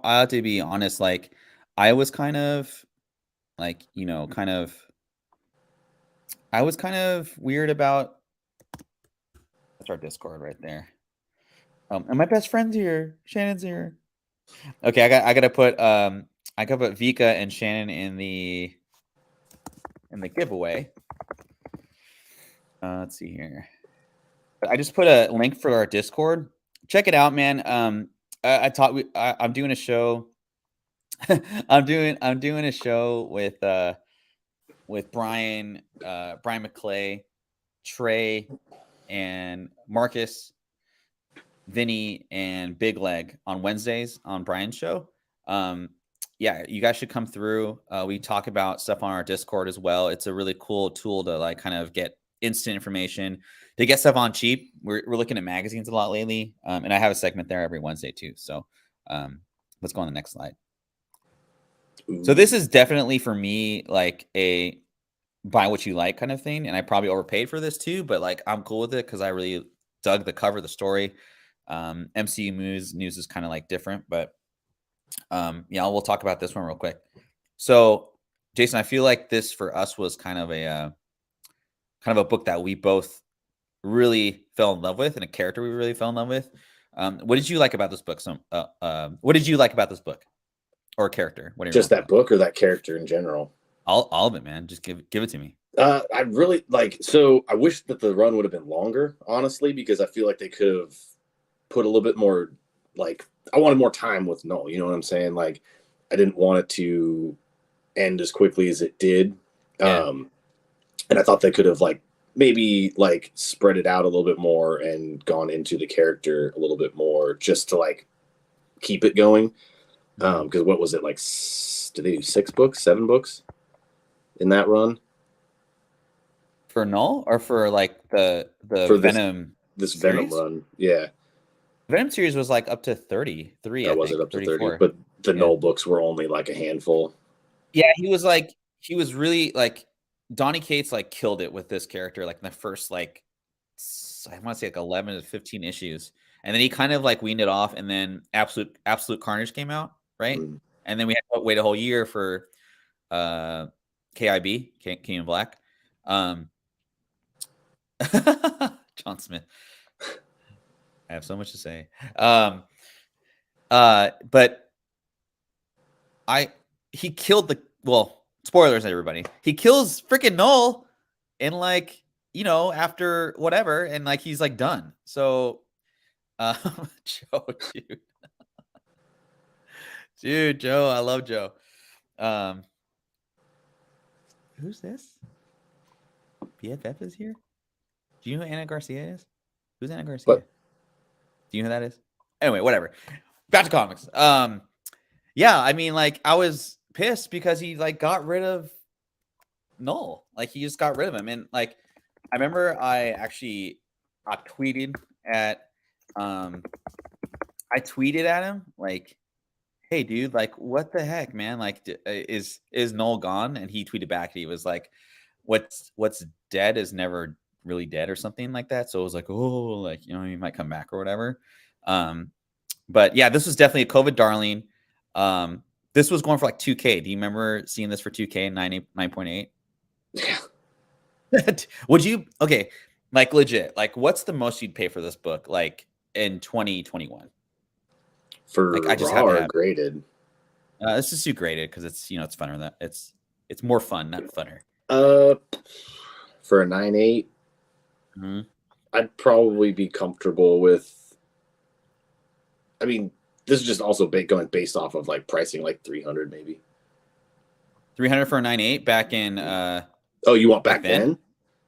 have to be honest. Like I was kind of like I was kind of weird about. That's our Discord right there. And my best friend's here. Shannon's here. Okay, I gotta put Vika and Shannon in the giveaway. Let's see here. I just put a link for our Discord. Check it out, man. I'm doing a show. I'm doing a show with Brian McClay, Trey, and Marcus, Vinny, and Big Leg on Wednesdays on Brian's show. Yeah, you guys should come through. We talk about stuff on our Discord as well. It's a really cool tool to like kind of get instant information, to get stuff on cheap. We're looking at magazines a lot lately, and I have a segment there every Wednesday too. So let's go on the next slide. So this is definitely for me like a buy what you like kind of thing, and I probably overpaid for this too, but like I'm cool with it because I really dug the cover, the story. MCU news is kind of like different, but yeah, we'll talk about this one real quick. So Jason, I feel like this for us was kind of a book that we both really fell in love with, and a character we really fell in love with. What did you like about this book? What did you like about this book or character? Whatever. Just that book or that character in general? All of it, man. Just give it to me. I really like. So I wish that the run would have been longer, honestly, because I feel like they could have put a little bit more. Like I wanted more time with Null. You know what I'm saying? Like I didn't want it to end as quickly as it did. Yeah. And I thought they could have like maybe like spread it out a little bit more and gone into the character a little bit more just to like keep it going. Because what was it like? Did they do 6 books, 7 books in that run? For Null or for like the For Venom this series? Venom run, yeah. Venom series was like up to 33. That I was think it up to 34. 30, but the Null books were only like a handful. Yeah, he was really like Donny Cates like killed it with this character like in the first like I want to say like 11 to 15 issues, and then he kind of like weaned it off, and then Absolute Carnage came out, right? And then we had to wait a whole year for KIB, King in Black. John Smith. I have so much to say. But he killed spoilers, everybody. He kills freaking Null in like, after whatever, and like he's like done. So Joe, dude. Dude, Joe, I love Joe. Who's this? BFF is here? Do you know who Anna Garcia is? Who's Anna Garcia? What? Do you know who that is? Anyway, whatever. Back to comics. Yeah, I mean, like, I was pissed because he like got rid of Null. Like, he just got rid of him. And like, I remember I tweeted at him like, hey dude, like what the heck, man? Like is Null gone? And he tweeted back, he was like, what's dead is never really dead or something like that. So it was like, oh, like, he might come back or whatever. But yeah, this was definitely a COVID darling. This was going for like 2K. Do you remember seeing this for 2K and 9.8? Yeah. Would you, okay, like legit, like what's the most you'd pay for this book like in 2021? For like, I just raw or graded? This is too graded because it's it's funner. That it's more fun, not funner. For a 9.8, I'd probably be comfortable with. I mean, this is just also going based off of like pricing, like 300 maybe. 300 for a 9.8 back in. Oh, you want back then?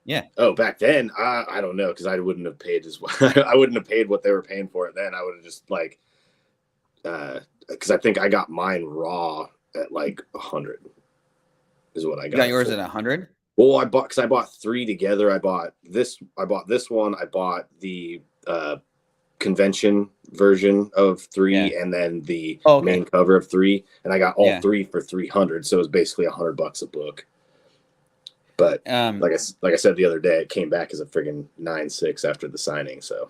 Yeah. Oh, back then, I don't know, because I wouldn't have paid as well. I wouldn't have paid what they were paying for it then. I would have just like, because I think I got mine raw at like 100. Is what I got. You got yours at 100? Well, I bought three together. I bought this one. I bought the convention version of Yeah. three, and then the Oh, okay. main cover of three, and I got all Yeah. three for 300. So it was basically $100 a book. But like I said the other day, it came back as a friggin' 9.6 after the signing. So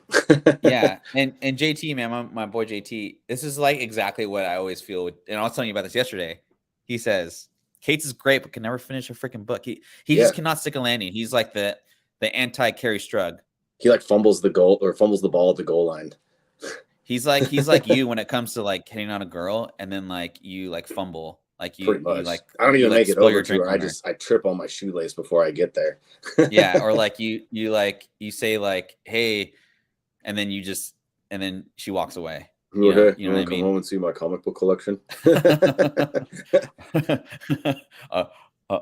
yeah, and JT, man, my boy JT, this is like exactly what I always feel with, and I was telling you about this yesterday. He says Cates is great, but can never finish a freaking book. He yeah, just cannot stick a landing. He's like the anti Carrie Strug. he like fumbles the ball at the goal line. He's like you when it comes to like hitting on a girl, and then like you like fumble, like Pretty much. you like I don't you even like make it spill over your to drink her. on her. I trip on my shoelace before I get there. Yeah, or like you say like hey, and then and then she walks away. Okay, You know what I come mean? home and see my comic book collection. uh,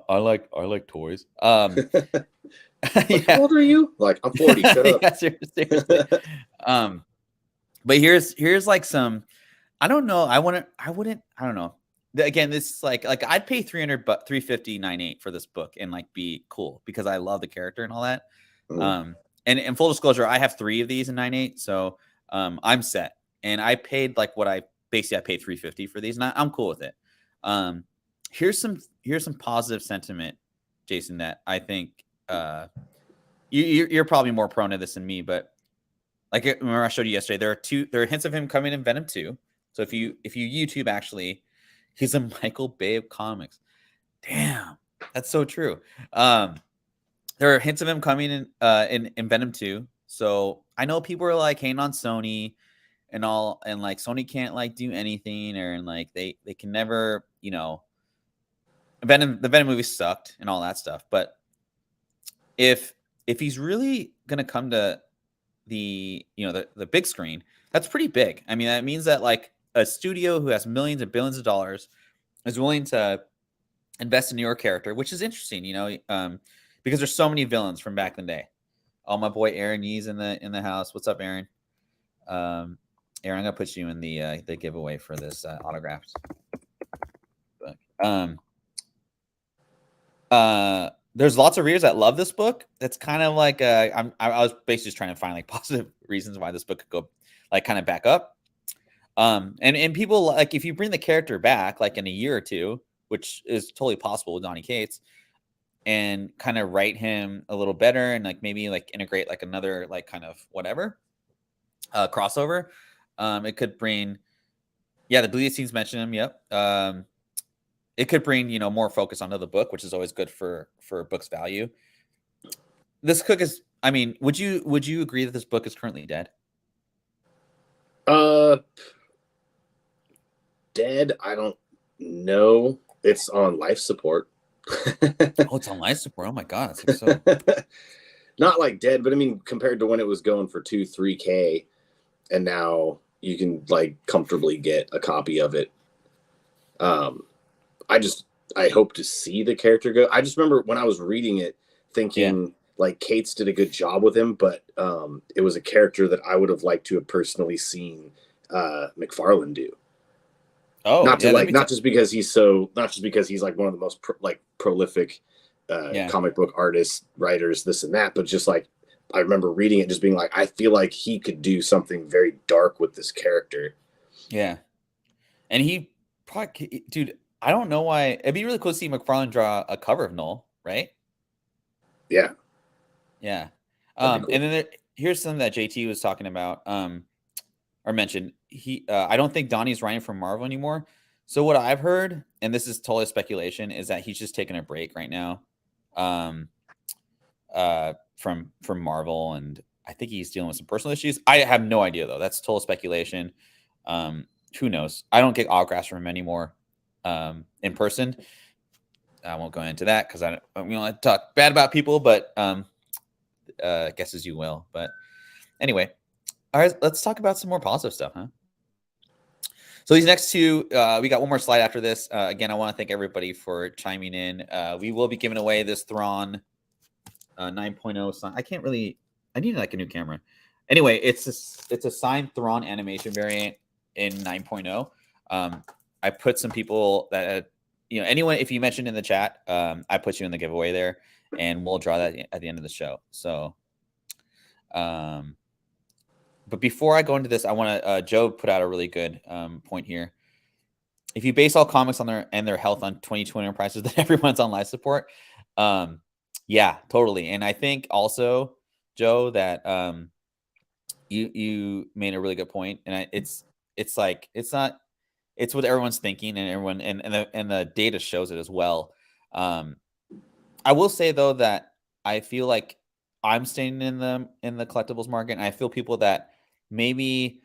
I like toys. Like, Yeah, how old are you? Like, I'm 40. Shut up. yeah, seriously. But here's like some. I don't know. I wouldn't. I don't know. Again, this is like I'd pay 300, but 350.98 for this book and like be cool because I love the character and all that. And full disclosure, I have 3 of these in 9.8, so I'm set. And I paid like what I paid 350 for these, and I'm cool with it. Here's some positive sentiment, Jason, that I think you're probably more prone to this than me, but like remember I showed you yesterday, there are hints of him coming in Venom 2. So if you YouTube, actually, he's a Michael Bay of comics. Damn, that's so true. There are hints of him coming in Venom 2. So I know people are like hating on Sony and all, and like Sony can't like do anything, or and like they can never, the Venom movie sucked and all that stuff. But if he's really gonna come to the the big screen, that's pretty big. I mean, that means that like a studio who has millions and billions of dollars is willing to invest in your character, which is interesting, because there's so many villains from back in the day. Oh, my boy Aaron Yee's in the house. What's up, Aaron? Aaron, I'm gonna put you in the giveaway for this autographed book. There's lots of readers that love this book. That's kind of like I was basically just trying to find like positive reasons why this book could go like kind of back up. And people like if you bring the character back like in a year or two, which is totally possible with Donny Cates, and kind of write him a little better and like maybe like integrate like another like kind of whatever crossover, it could bring the deleted scenes mentioned him. Yep. It could bring more focus onto the book, which is always good for book's value. This cook is, I mean, would you agree that this book is currently dead? Dead, I don't know. It's on life support. Oh, it's on life support. Oh my god, it's like so. Not like dead, but I mean, compared to when it was going for 2-3K, and now you can like comfortably get a copy of it. I hope to see the character go. I just remember when I was reading it thinking like Cates did a good job with him, but it was a character that I would have liked to have personally seen McFarlane do. Oh, not just because he's like one of the most prolific comic book artists, writers, this and that, but just like I remember reading it just being like, I feel like he could do something very dark with this character. Yeah. And he probably, dude, I don't know why. It'd be really cool to see McFarlane draw a cover of Null, right? Yeah. Yeah. Cool. And then here's something that JT was talking about, or mentioned. I don't think Donnie's writing for Marvel anymore. So what I've heard, and this is totally speculation, is that he's just taking a break right now, from Marvel, and I think he's dealing with some personal issues. I have no idea though. That's total speculation. Who knows? I don't get autographs from him anymore in person. I won't go into that because I don't want to talk bad about people, but guess as you will. But anyway, all right, let's talk about some more positive stuff, huh? So these next two, we got one more slide after this. Again, I want to thank everybody for chiming in. We will be giving away this Thrawn 9.0 sign. I need like a new camera. Anyway, it's a signed Thrawn animation variant in 9.0. I put some people that anyone, if you mentioned in the chat, I put you in the giveaway there. and we'll draw that at the end of the show. So, but before I go into this, I want to Joe put out a really good point here. If you base all comics on their health on 2020 prices, then everyone's on life support. Yeah, totally. And I think also, Joe, that you made a really good point, and it's like it's what everyone's thinking, and everyone and the data shows it as well. I will say though that I feel like I'm staying in the collectibles market, and I feel people that maybe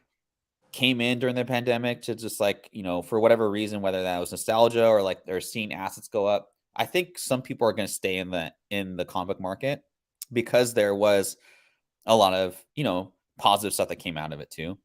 came in during the pandemic to just like, for whatever reason, whether that was nostalgia or like they're seeing assets go up. I think some people are going to stay in the comic market because there was a lot of, positive stuff that came out of it too.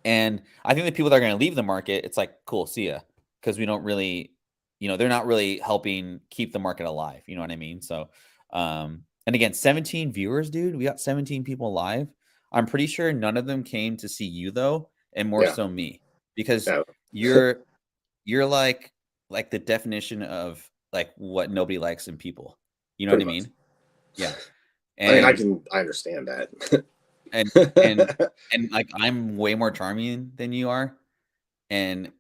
And I think the people that are going to leave the market, it's like, cool, see ya. Because we don't really, they're not really helping keep the market alive. You know what I mean? So, and again, 17 viewers, dude. We got 17 people live. I'm pretty sure none of them came to see you though, and more so me, because you're like the definition of like what nobody likes in people. You know what I mean? Yeah. And I mean, I understand that. and like I'm way more charming than you are, and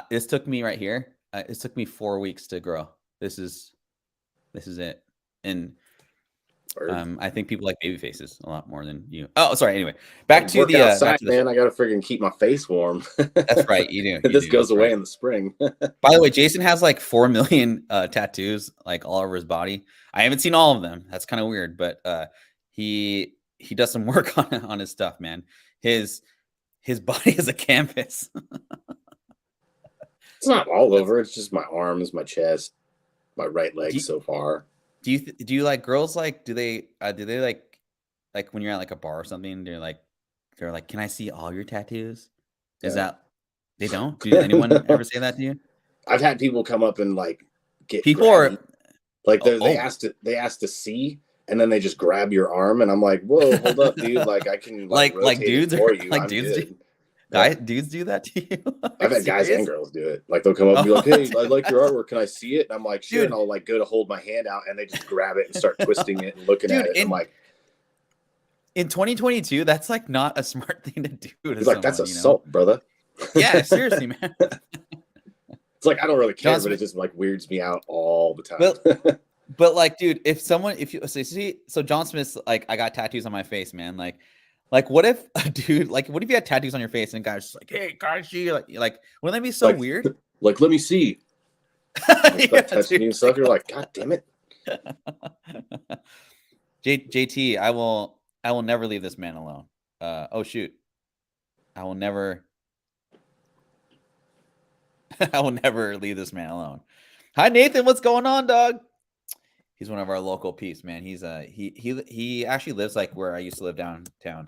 this took me right here. It took me 4 weeks to grow. This is it, and I think people like baby faces a lot more than you. Oh, sorry. Anyway, back to the outside, man. I gotta freaking keep my face warm. That's right. You do. This goes away in the spring. By the way, Jason has like 4 million tattoos, like all over his body. I haven't seen all of them. That's kind of weird, but he does some work on his stuff, man. His body is a canvas. It's not all over. It's just my arms, my chest, my right leg so far. Do you like girls? Like, do they like when you're at like a bar or something? They're like, can I see all your tattoos? Is that they don't? Do anyone ever say that to you? I've had people come up and like get people are like they asked to see, and then they just grab your arm, and I'm like, whoa, hold up, dude. Like I can like dudes for you. Like dudes do that to you? I've had guys and girls do it. Like they'll come up and be like, hey, I like your artwork. Can I see it? And I'm like, sure. Dude. And I'll like go to hold my hand out, and they just grab it and start twisting it and looking at it. And I'm like, in 2022, that's like not a smart thing to do. He's like, that's assault, brother. Yeah, seriously, man. It's like I don't really care, but it just like weirds me out all the time. But like, dude, so John Smith's like, I got tattoos on my face, man. Like, what if a dude, like, what if you had tattoos on your face and guys just like, hey, can I see? Like, wouldn't that be so weird? Like, let me see. Touching you and stuff. You're like, God damn it. JT, I will never leave this man alone. Oh shoot, I will never leave this man alone. Hi Nathan, what's going on, dog? He's one of our local peeps, man. He's he actually lives like where I used to live downtown.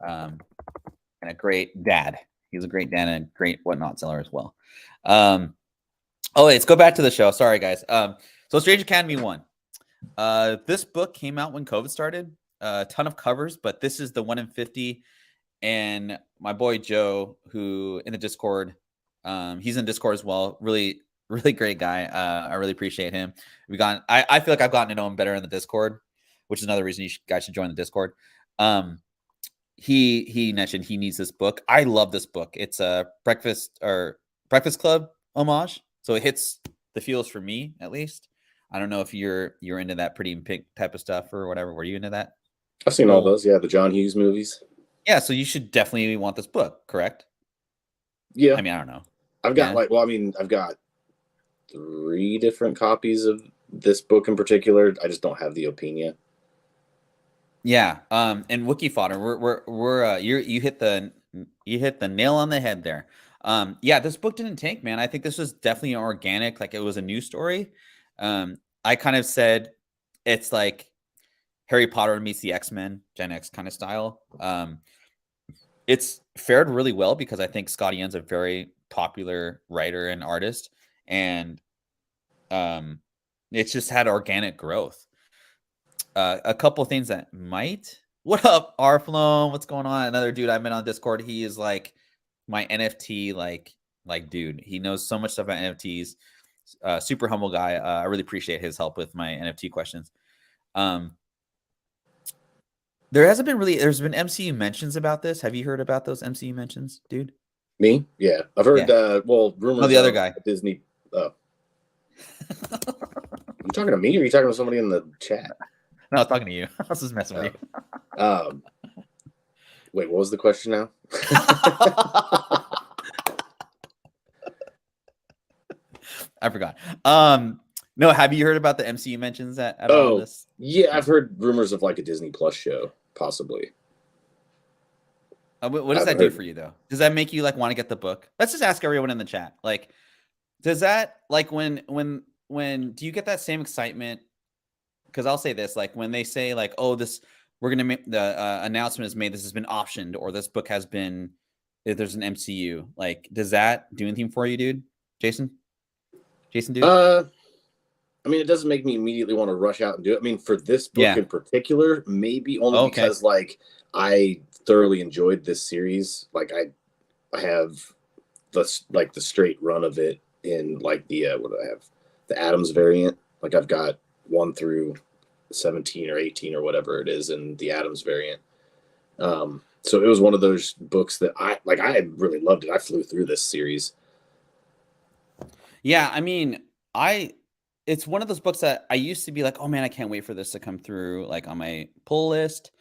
And a great dad. He's a great dad and a great whatnot seller as well. Let's go back to the show. Sorry, guys. So Strange Academy 1. This book came out when COVID started. A ton of covers, but this is the 1 in 50. And my boy Joe, who in the Discord, he's in Discord as well. Really great guy. I really appreciate him. I feel like I've gotten to know him better in the Discord, which is another reason you guys should join the Discord. He mentioned he needs this book. I love this book. It's a Breakfast Club homage, so it hits the feels for me at least. I don't know if you're into that Pretty in Pink type of stuff or whatever. Were you into that? I've seen all those. Yeah, the John Hughes movies. Yeah, so you should definitely want this book, correct? Yeah. I mean, I don't know. I've got 3 different copies of this book in particular. I just don't have the opinion. Yeah. And Wiki Fodder, you hit the nail on the head there. Yeah, this book didn't tank, man. I think this was definitely organic. Like it was a news story. I kind of said it's like Harry Potter meets the X-Men, Gen X kind of style. It's fared really well because I think Scott Ian's a very popular writer and artist, and it's just had organic growth. A couple things that might. What up, Arflome? What's going on? Another dude I met on Discord. He is like my NFT like dude. He knows so much stuff about NFTs. super humble guy. I really appreciate his help with my NFT questions. There's been MCU mentions about this. Have you heard about those MCU mentions, dude? Me? Yeah. I've heard, rumors the other of guy. Disney. You talking to me or are you talking to somebody in the chat? No, I was talking to you. I was just messing with you. Wait, what was the question now? I forgot. No, have you heard about the MCU mentions at all of this? Yeah, I've heard rumors of like a Disney Plus show, possibly. What does that do for you, though? Does that make you like want to get the book? Let's just ask everyone in the chat. Like, does that like when do you get that same excitement? Because I'll say this, like when they say like, oh, this we're gonna make the announcement is made, this has been optioned, or this book has been, there's an MCU. Like, does that do anything for you, dude? Jason, dude. I mean, it doesn't make me immediately want to rush out and do it. I mean, for this book in particular, maybe only because like I thoroughly enjoyed this series. Like I have the straight run of it in like the what do I have? The Adams variant. Like I've got 1 through 17 or 18 or whatever it is in the Adams variant. So it was one of those books that I really loved it. I flew through this series. Yeah, I mean, it's one of those books that I used to be like, oh man, I can't wait for this to come through like on my pull list.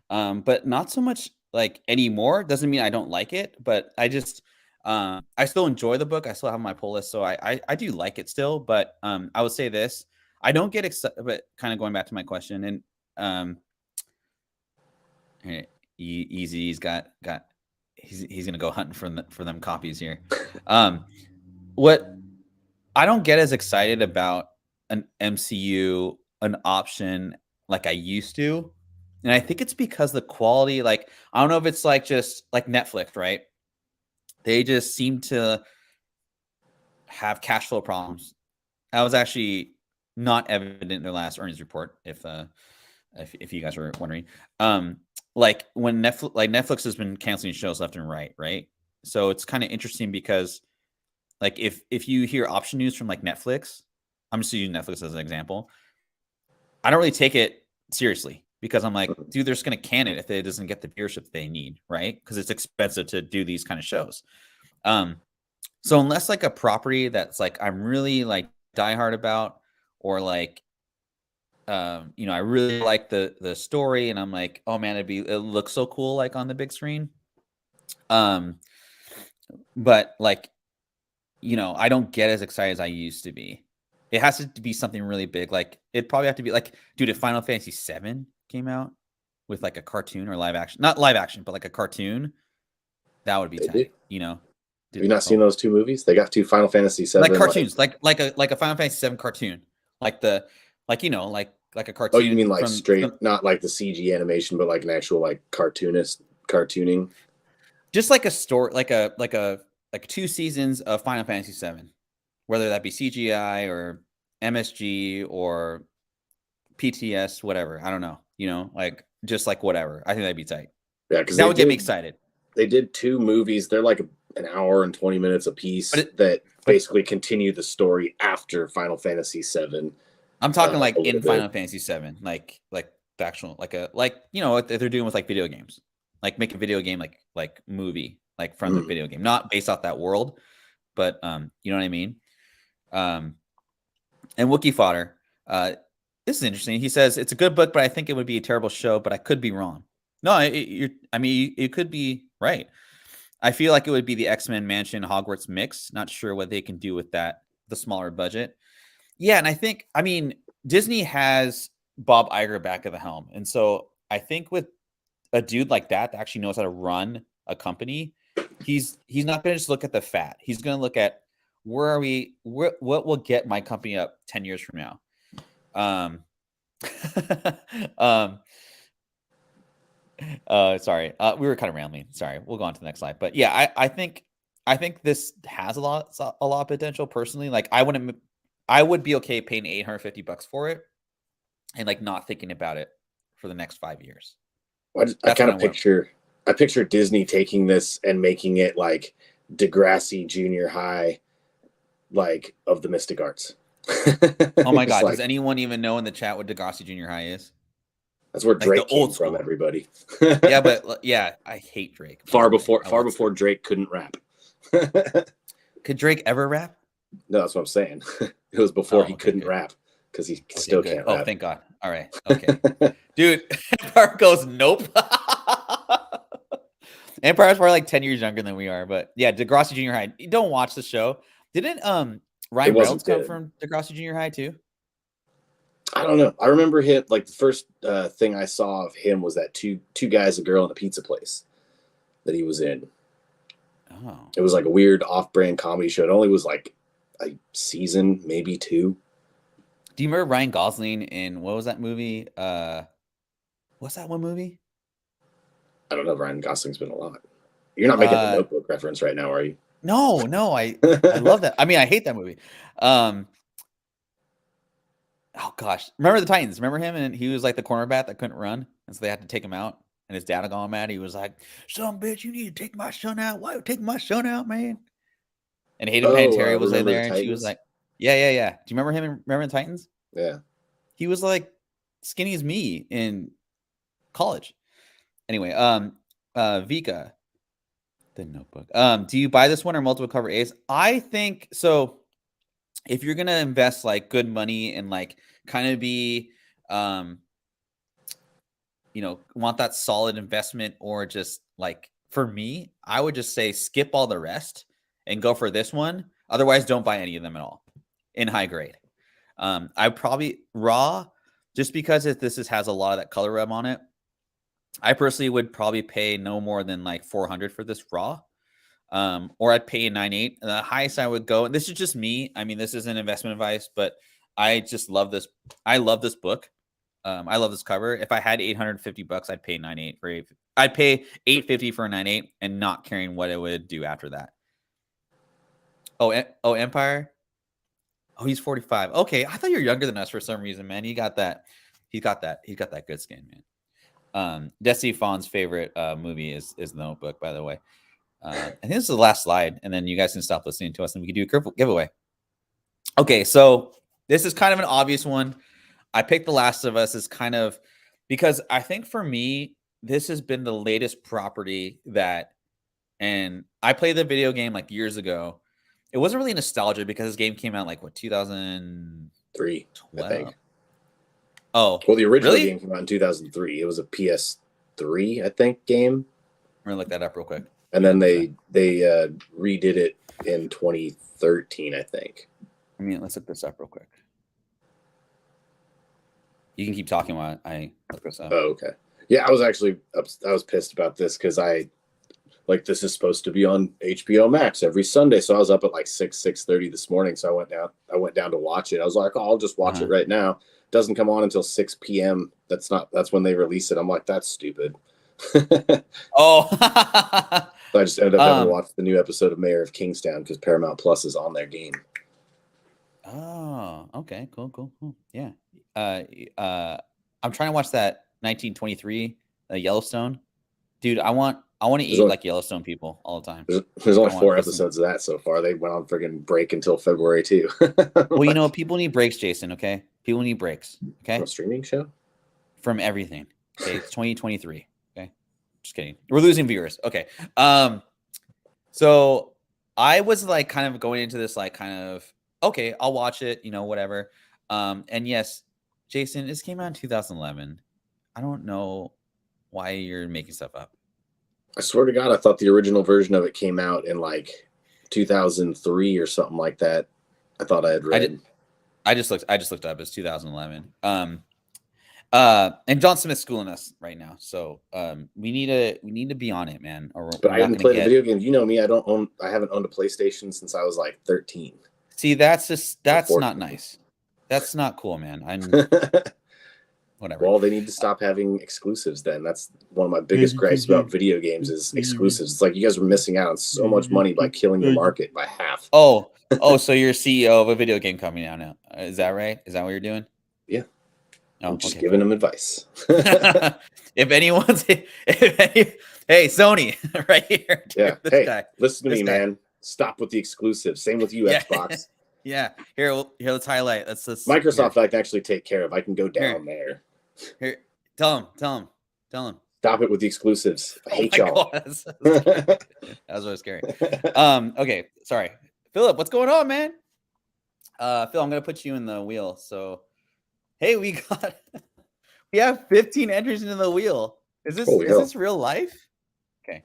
But not so much like anymore. Doesn't mean I don't like it, but I just I still enjoy the book. I still have my pull list, so I do like it still. But I would say this: I don't get excited. But kind of going back to my question, and Easy's got he's gonna go hunting for them copies here. What I don't get as excited about an MCU, an option like I used to. And I think it's because the quality, like, I don't know if it's like just like Netflix, right? They just seem to have cash flow problems. That was actually not evident in their last earnings report, if you guys were wondering. Like when Netflix has been canceling shows left and right? So it's kind of interesting because like if you hear option news from like Netflix, I'm just using Netflix as an example. I don't really take it seriously because I'm like, dude, they're just going to can it if it doesn't get the viewership they need, right? Because it's expensive to do these kind of shows. So unless like a property that's like I'm really like diehard about, or like, I really like the story, and I'm like, oh man, it looks so cool like on the big screen. But like, I don't get as excited as I used to be. It has to be something really big. Like it'd probably have to be like, dude, if Final Fantasy VII came out with like a cartoon or live action, not live action, but like a cartoon, that would be tight. Have you not seen those 2 movies? They got 2 Final Fantasy VII like cartoons, like a Final Fantasy VII cartoon, like a cartoon. Oh, you mean like not like the CG animation, but like an actual like cartooning? Just like a story, like 2 seasons of Final Fantasy VII, whether that be CGI or MSG or PTS, whatever. I don't know. Like just like whatever. I think that'd be tight. Yeah, because that would get me excited. They did 2 movies. They're like an hour and 20 minutes a piece that basically continue the story after Final Fantasy VII. I'm talking like in Final Fantasy VII, like the actual what they're doing with like video games, like make a video game like movie like from the video game, not based off that world, but you know what I mean. And Wookiee Fodder, this is interesting. He says it's a good book, but I think it would be a terrible show. But I could be wrong. No, it could be right. I feel like it would be the X-Men Mansion Hogwarts mix. Not sure what they can do with that, the smaller budget. Yeah, and I think, Disney has Bob Iger back at the helm. And so I think with a dude like that actually knows how to run a company, he's not going to just look at the fat. He's going to look at what will get my company up 10 years from now. Sorry. We were kind of rambling. Sorry. We'll go on to the next slide. But yeah, I think this has a lot of potential personally. Like I would be okay paying $850 for it and like not thinking about it for the next 5 years. I kind of picture Disney taking this and making it like Degrassi Junior High like of the Mystic Arts. Oh my Just God. like, Does anyone even know in the chat what Degrassi Junior High is? that's where Like the Drake came old from, school. everybody. Yeah, but yeah, I hate Drake. by far the way. before Drake couldn't rap. Could Drake ever rap? No, that's what I'm saying. It was before he couldn't rap because he still can't Oh, rap. thank God. All right. Okay. Dude, Empire goes, nope. Empire's probably like 10 years younger than we are, but yeah, Degrassi Junior High. You don't watch the show. Didn't Ryan Reynolds come from Degrassi Junior High too? I don't know. I remember him, like the first thing I saw of him was that two guys, a girl, in a pizza place that he was in. Oh. It was like a weird off-brand comedy show. It only was like a season, maybe 2. Do you remember Ryan Gosling in what was that movie? What's that one movie? I don't know. Ryan Gosling's been a lot. You're not making a Notebook reference right now, are you? No, I love that. I mean, I hate that movie. Oh gosh, remember the Titans? Remember him? And he was like the cornerback that couldn't run, and so they had to take him out. And his dad got all mad. He was like, "Son, bitch, you need to take my son out. Why you taking my son out, man?" And Hayden Panettiere was in there, and she was like, "Yeah." Do you remember him? Remember the Titans? Yeah. He was like skinny as me in college. Anyway, Vika, the Notebook. Do you buy this one or multiple cover A's? I think so. If you're gonna invest like good money and like kind of be, want that solid investment, or just like for me, I would just say skip all the rest and go for this one. Otherwise, don't buy any of them at all in high grade. I probably raw, just because this has a lot of that color rub on it. I personally would probably pay no more than like 400 for this raw. Or I'd pay 9.8. The highest I would go, and this is just me. I mean, this isn't investment advice, but I just love this. I love this book. I love this cover. If I had $850, I'd pay 9.8 for I'd pay $850 for a 9.8 and not caring what it would do after that. Oh, Empire. Oh, he's 45. Okay, I thought you were younger than us for some reason, man. He got that. He's got that good skin, man. Desi Fawn's favorite movie is The Notebook, by the way. I think this is the last slide, and then you guys can stop listening to us, and we can do a giveaway. Okay, so this is kind of an obvious one. I picked The Last of Us as kind of because I think for me, this has been the latest property that, and I played the video game like years ago. It wasn't really nostalgia because this game came out like what 2003, I think. Oh, well, the original game came out in 2003. It was a PS3, I think, game. We're gonna look that up real quick. And then they redid it in 2013, I think. I mean, let's look this up real quick. You can keep talking while I look this up. Oh, okay. Yeah, I was pissed about this because this is supposed to be on HBO Max every Sunday. So I was up at like 6:30 this morning. So I went down to watch it. I was like, oh, I'll just watch it right now. Doesn't come on until 6 p.m. That's when they release it. I'm like, that's stupid. Oh. So I just ended up having to watch the new episode of Mayor of Kingstown because Paramount Plus is on their game. Oh, okay, cool. Yeah. I'm trying to watch that 1923 Yellowstone. Dude, I want to eat like Yellowstone people all the time. There's only 4 episodes of that so far. They went on friggin' break until February too. Well, people need breaks, Jason, okay? People need breaks, okay? From a streaming show? From everything. Okay, it's 2023. Okay. Just kidding. We're losing viewers. Okay. So I was like kind of going into this like kind of, okay, I'll watch it, whatever. And yes, Jason, this came out in 2011. I don't know why you're making stuff up. I swear to God, I thought the original version of it came out in like 2003 or something like that. I thought I had read. I just looked up. It's 2011. And John Smith's schooling us right now, so we need to be on it, man. But I haven't played a video game. You know me. I haven't owned a PlayStation since I was like 13. See, that's not nice. That's not cool, man. I'm whatever. Well, they need to stop having exclusives then. That's one of my biggest gripes about video games is exclusives. It's like you guys are missing out on so much money by killing your market by half. Oh, so you're CEO of a video game company now. Is that right? Is that what you're doing? Yeah. Oh, I'm just giving them advice. If anyone's hey, Sony, right here. Yeah. Hey, listen to me, man. Stop with the exclusives. Same with you, Xbox. Yeah. Here, let's highlight. Let's Microsoft here, I can actually take care of. I can go down there. here. Tell him. Stop it with the exclusives. I Oh hate my y'all. god, that was really scary. Okay, sorry, Philip. What's going on, man? Phil, I'm gonna put you in the wheel. So, hey, we have 15 entries into the wheel. Holy Is hell. this real life? Okay.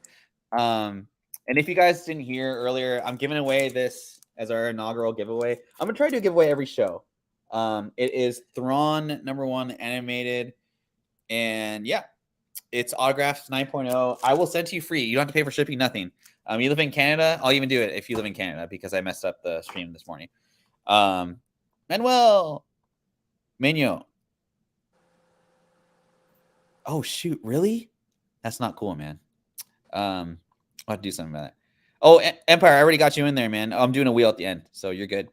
And if you guys didn't hear earlier, I'm giving away this as our inaugural giveaway. I'm gonna try to do a giveaway every show. It is Thrawn #1 animated, and yeah, it's autographed 9.0. I will send to you free. You don't have to pay for shipping, nothing. You live in Canada, I'll even do it if you live in Canada because I messed up the stream this morning. Manuel Menyo. Oh shoot, really? That's not cool, man. I'll have to do something about that. Oh, Empire, I already got you in there, man. I'm doing a wheel at the end, so you're good.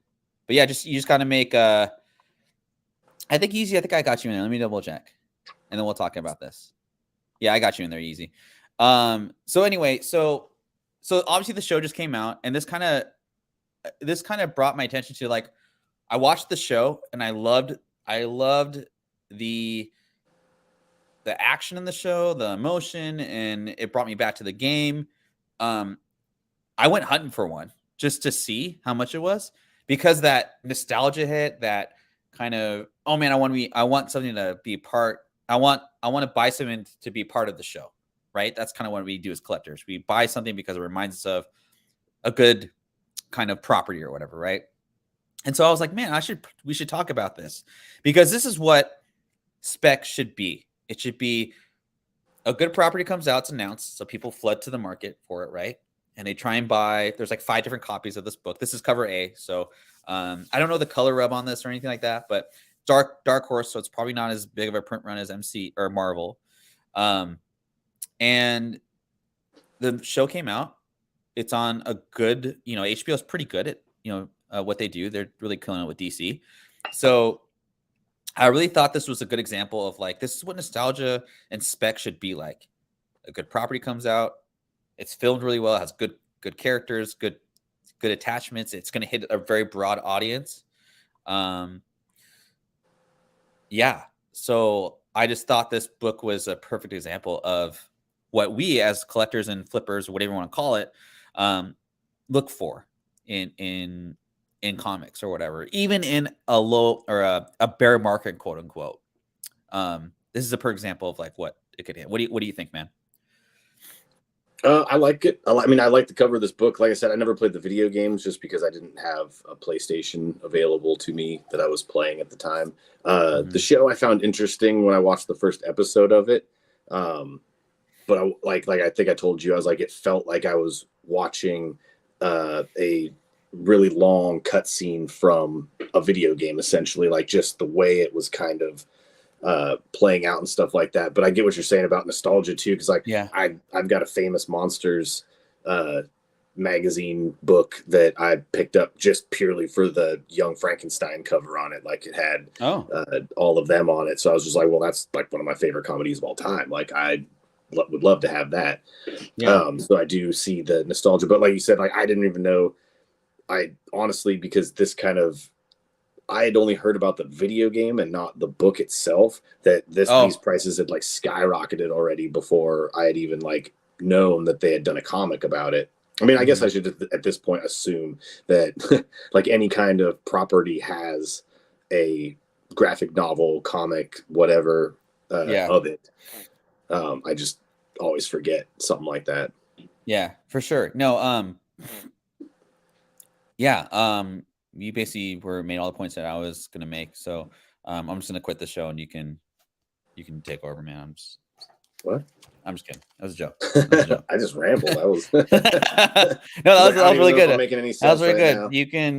But yeah, you just gotta make I think easy. I think I got you in there. Let me double check, and then we'll talk about this. Yeah, I got you in there easy. So anyway, so obviously the show just came out, and this kind of brought my attention to, like, I watched the show and I loved the action in the show, the emotion, and it brought me back to the game. I went hunting for one just to see how much it was, because that nostalgia hit, that kind of, oh man, I want something to be part. I want to buy something to be part of the show, right? That's kind of what we do as collectors. We buy something because it reminds us of a good kind of property or whatever, right? And so I was like, man, we should talk about this, because this is what Spec should be. It should be a good property comes out, it's announced, so people flood to the market for it, right? And they try and buy. There's like 5 different copies of this book. This is cover A, so I don't know the color rub on this or anything like that, but dark horse, so it's probably not as big of a print run as MC or Marvel. And the show came out. It's on a good, HBO is pretty good at what they do. They're really killing it with DC. So I really thought this was a good example of, like, this is what nostalgia and Spec should be like. A good property comes out, it's filmed really well, it has good characters, good attachments. It's going to hit a very broad audience. Yeah. So I just thought this book was a perfect example of what we as collectors and flippers, whatever you want to call it, look for in comics or whatever, even in a low or a bear market, quote unquote. This is a perfect example of like what it could hit. What do you think, man? I like it. I like the cover of this book. Like I said, I never played the video games just because I didn't have a PlayStation available to me that I was playing at the time. The show I found interesting when I watched the first episode of it. But I think I told you, I was like, it felt like I was watching a really long cutscene from a video game, essentially, like just the way it was kind of playing out and stuff like that. But I get what you're saying about nostalgia too, because like, yeah, I've got a Famous Monsters magazine book that I picked up just purely for the Young Frankenstein cover on it. Like it had all of them on it. So I was just like, well, that's like one of my favorite comedies of all time. Like I would love to have that. Yeah. So I do see the nostalgia, but like you said, like I didn't even know. I honestly, because this kind of, I had only heard about the video game and not the book itself, that these prices had like skyrocketed already before I had even like known that they had done a comic about it. I mean, I guess I should at this point assume that like any kind of property has a graphic novel, comic, whatever of it. I just always forget something like that. Yeah, for sure. No, yeah, you basically made all the points that I was gonna make. So I'm just gonna quit the show and you can take over, man. What? I'm just kidding. That was a joke. That was a joke. I just rambled. That was no, that was really good. Making any sense that was really good. Now.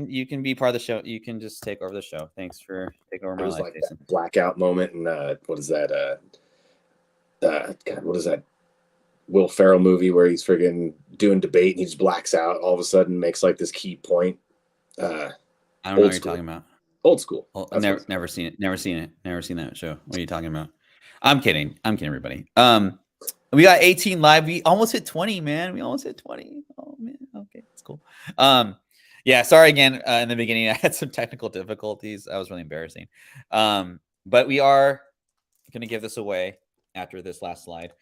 You can be part of the show. You can just take over the show. Thanks for taking over my life, like Jason. That blackout moment, and what is that? God, what is that? Will Ferrell movie where he's friggin' doing debate and he just blacks out all of a sudden, makes like this key point. I don't know what you're talking about. Old school. Never seen it. Never seen that show. What are you talking about? I'm kidding, everybody. We got 18 live. We almost hit 20, man. We almost hit 20. Oh man, okay, that's cool. Yeah, sorry again. In the beginning, I had some technical difficulties. That was really embarrassing. But we are going to give this away after this last slide.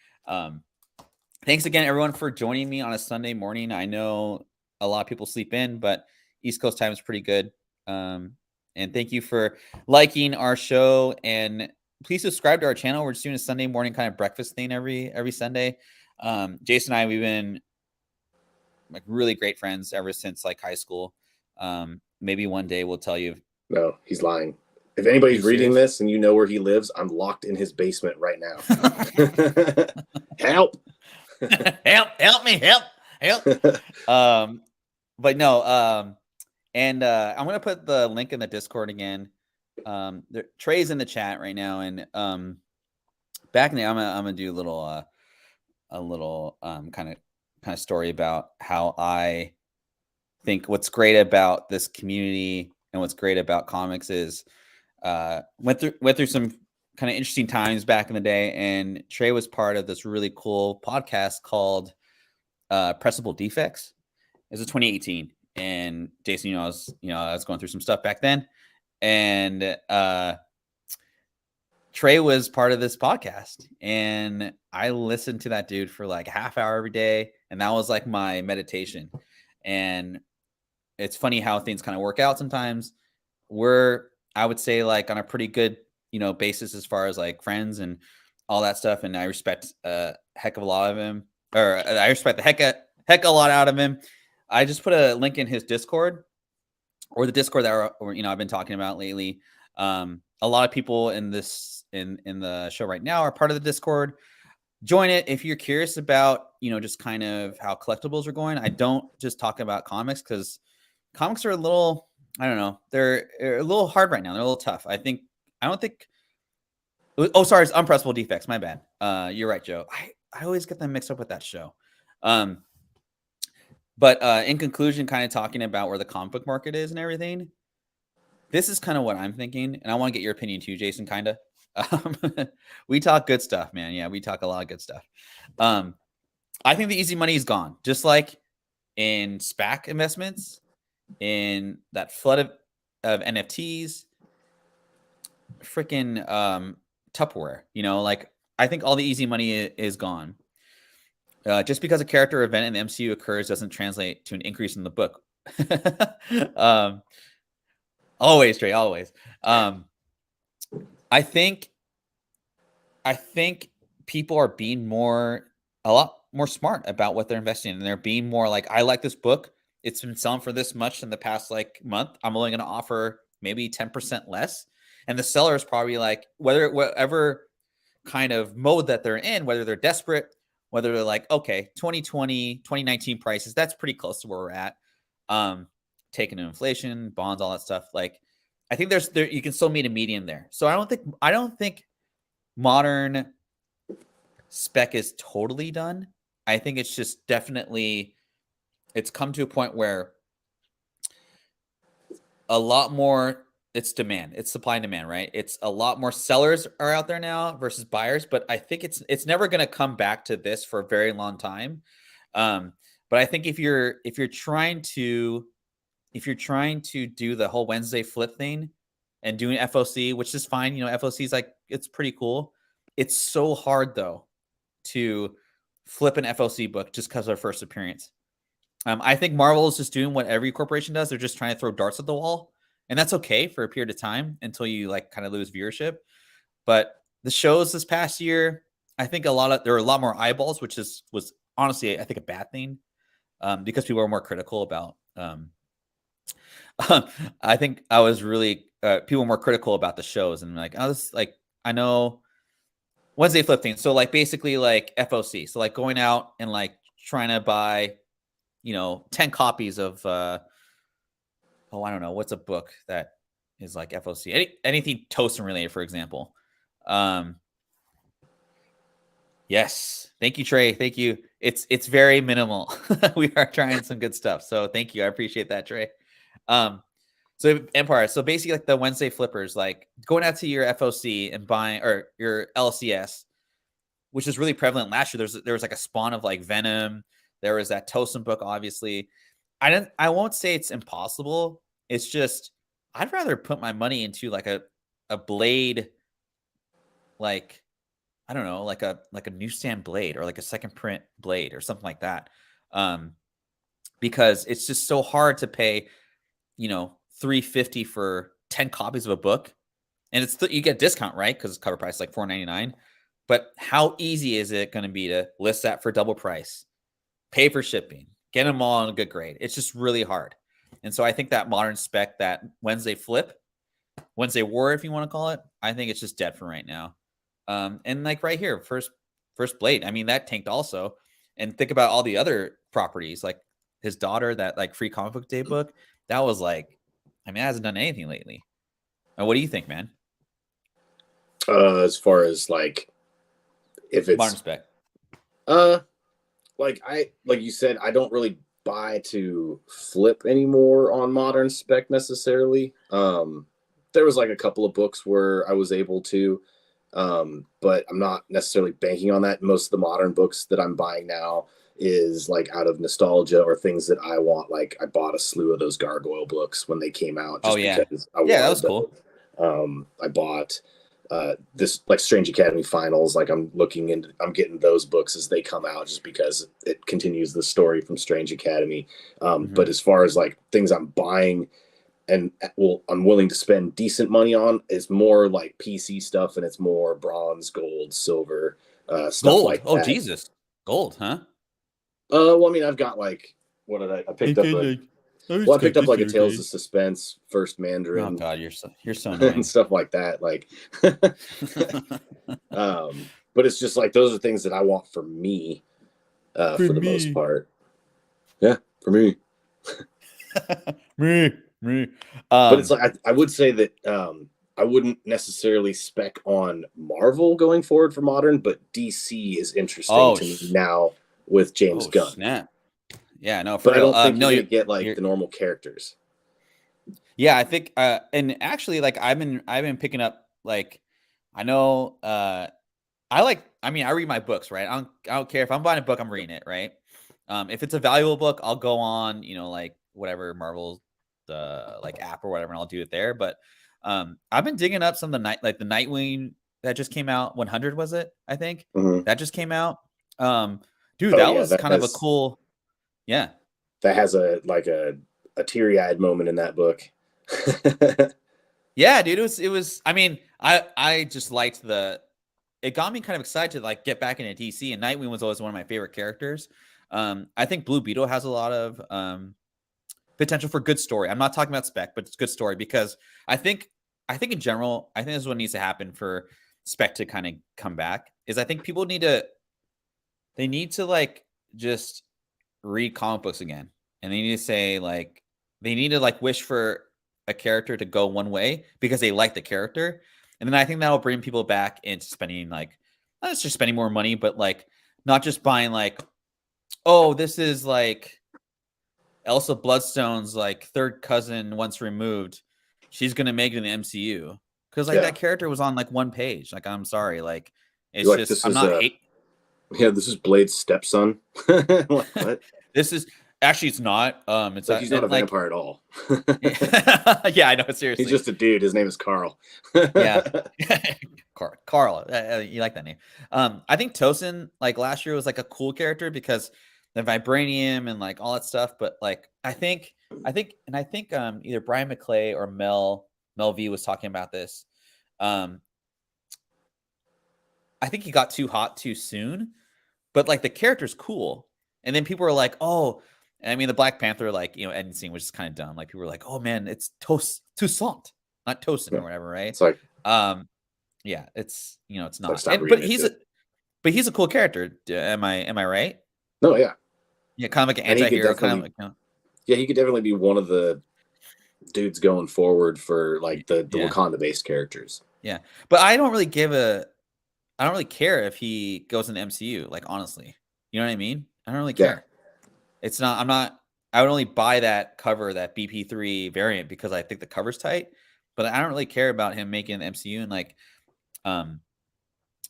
Thanks again, everyone, for joining me on a Sunday morning. I know a lot of people sleep in, but East Coast time is pretty good. And thank you for liking our show. And please subscribe to our channel. We're just doing a Sunday morning kind of breakfast thing every Sunday. Jason and I, we've been like really great friends ever since like high school. Maybe one day we'll tell you. No, he's lying. If anybody's reading this and you know where he lives, I'm locked in his basement right now. Help. help me, help. But no, and I'm gonna put the link in the Discord again. Trey's in the chat right now, and back in the I'm gonna do a little kind of story about how I think what's great about this community and what's great about comics is went through some kind of interesting times back in the day, and Trey was part of this really cool podcast called Pressable Defects. It was 2018, and Jason, I was going through some stuff back then, and Trey was part of this podcast, and I listened to that dude for like a half hour every day, and that was like my meditation. And it's funny how things kind of work out sometimes. I would say, like on a pretty good, basis as far as like friends and all that stuff. And I respect a heck of a lot of him, or I respect the heck a lot out of him. I just put a link in his Discord, or the Discord that I've been talking about lately. A lot of people in the show right now are part of the Discord. Join it if you're curious about, just kind of how collectibles are going. I don't just talk about comics because comics are a little, I don't know, they're a little hard right now. They're a little tough. I don't think. Oh, sorry, it's Unpressable Defects. My bad. You're right, Joe. I always get them mixed up with that show. But in conclusion, kind of talking about where the comic book market is and everything. This is kind of what I'm thinking, and I want to get your opinion too, Jason. Kind of. We talk good stuff, man. Yeah, we talk a lot of good stuff. I think the easy money is gone, just like in SPAC investments, in that flood of NFTs, freaking Tupperware. Like I think all the easy money is gone. Just because a character event in the MCU occurs doesn't translate to an increase in the book. Always, Trey, always. I think people are being a lot more smart about what they're investing in. And they're being more like, I like this book. It's been selling for this much in the past like month. I'm only going to offer maybe 10% less. And the seller is probably like, whatever kind of mode that they're in, whether they're desperate, whether they're like, okay, 2020, 2019 prices, that's pretty close to where we're at. Taking into inflation, bonds, all that stuff. Like, I think you can still meet a median there. So I don't think modern spec is totally done. I think it's just definitely, it's come to a point where a lot more, it's demand, it's supply and demand, right? It's a lot more sellers are out there now versus buyers, but I think it's never going to come back to this for a very long time. But I think if you're trying to do the whole Wednesday flip thing and doing FOC, which is fine, FOC is like, it's pretty cool. It's so hard though to flip an FOC book just because of their first appearance. I think Marvel is just doing what every corporation does. They're just trying to throw darts at the wall, and that's okay for a period of time until you like kind of lose viewership. But the shows this past year, I think there were a lot more eyeballs, which was honestly, I think, a bad thing, because people are more critical about. I think I was really people more critical about the shows, and like, I know Wednesday flip thing. So like basically like FOC. So like going out and like trying to buy, 10 copies of I don't know, what's a book that is like FOC? Anything Toastin related, for example. Yes. Thank you, Trey. Thank you. It's very minimal. We are trying some good stuff. So thank you. I appreciate that, Trey. So Empire. So basically like the Wednesday flippers, like going out to your FOC and buying, or your LCS, which is really prevalent last year. There was like a spawn of like Venom. There was that Tosin book, obviously. I won't say it's impossible. It's just I'd rather put my money into like a blade, like I don't know, like a newsstand blade or like a second print blade or something like that. Um, because it's just so hard to pay, $350 for 10 copies of a book. And you get a discount, right? Because cover price is like $4.99. But how easy is it going to be to list that for double price, pay for shipping, get them all in a good grade? It's just really hard. And so I think that modern spec, that Wednesday flip, Wednesday war, if you want to call it, I think it's just dead for right now. And like right here, first blade. I mean, that tanked also. And think about all the other properties, like his daughter, that like free comic book day book. That was like, I mean, it hasn't done anything lately. What do you think, man? As far as like if Modern it's spec. like you said, I don't really buy to flip anymore on modern spec necessarily. There was like a couple of books where I was able to, but I'm not necessarily banking on that. Most of the modern books that I'm buying now is like out of nostalgia or things that I want. Like I bought a slew of those gargoyle books when they came out Oh just yeah, because I yeah, that was wanted them. cool. I bought this like Strange Academy Finals. Like I'm getting those books as they come out just because it continues the story from Strange Academy. But as far as like things I'm buying and I'm willing to spend decent money on, is more like PC stuff, and it's more bronze, gold, silver, stuff Gold. like Oh that. Jesus, gold, huh? Well, I mean, I've got like I picked up I picked up like a Tales of Suspense, First Oh Mandarin, God, you're so and annoying. stuff like that. Like, but it's just like those are things that I want for me, For for the most me. part. Yeah, for me. me. But it's like I would say that I wouldn't necessarily spec on Marvel going forward for modern, but DC is interesting Oh, to me now with James Gunn. snap. Yeah, no, for But I real. don't think No, you're gonna get like you're, the normal characters. yeah, I think, and actually, like I've been picking up, like, I know, I mean, I read my books, right? I don't care if I'm buying a book, I'm reading it, right? If it's a valuable book, I'll go on, like whatever Marvel's the like app or whatever, and I'll do it there. But I've been digging up some of the Nightwing that just came out. 100 was it? I think Mm-hmm. that just came out. Dude, Oh that yeah, was kind of a cool, yeah. that has a teary eyed moment in that book. Yeah, dude, it was. I mean, I just liked it got me kind of excited to like get back into DC, and Nightwing was always one of my favorite characters. I think Blue Beetle has a lot of potential for good story. I'm not talking about spec, but it's good story because I think in general, I think this is what needs to happen for spec to kind of come back. Is I think people need to like just read comic books again, and they need to say like they need to like wish for a character to go one way because they like the character, and then I think that'll bring people back into spending like not just spending more money, but like not just buying like, oh, this is like Elsa Bloodstone's like third cousin once removed. She's gonna make it in the MCU because like Yeah, that character was on like one page. Like I'm sorry, like it's you're like just this I'm is not hate. this is Blade's stepson. Like what? This is actually it's not. It's Like he's not a and like vampire at all. yeah, I know He's seriously. just a dude. His name is Carl. Yeah, Carl, you like that name? I think Tosin like last year was like a cool character because the vibranium and like all that stuff. But like I think either Brian McClay or Mel V was talking about this. Um, I think he got too hot too soon, but like the character's cool. And then people were like, oh, I mean, the Black Panther, like, ending scene was just kind of dumb. Like, people were like, oh man, it's Toussaint, not Tosin Yeah. or whatever, right? It's like Yeah, it's like not. stop And reading into it. but he's a cool character. Am I right? No, yeah, Yeah, kind of like an and he could anti-hero, kind of definitely like, yeah he could definitely be one of the dudes going forward for like the yeah, Wakanda based characters. yeah. But I don't really care if he goes in the MCU, like honestly. You know what I mean? I don't really Yeah, care. I'm not, I would only buy that cover, that BP3 variant, because I think the cover's tight, but I don't really care about him making the MCU. And like,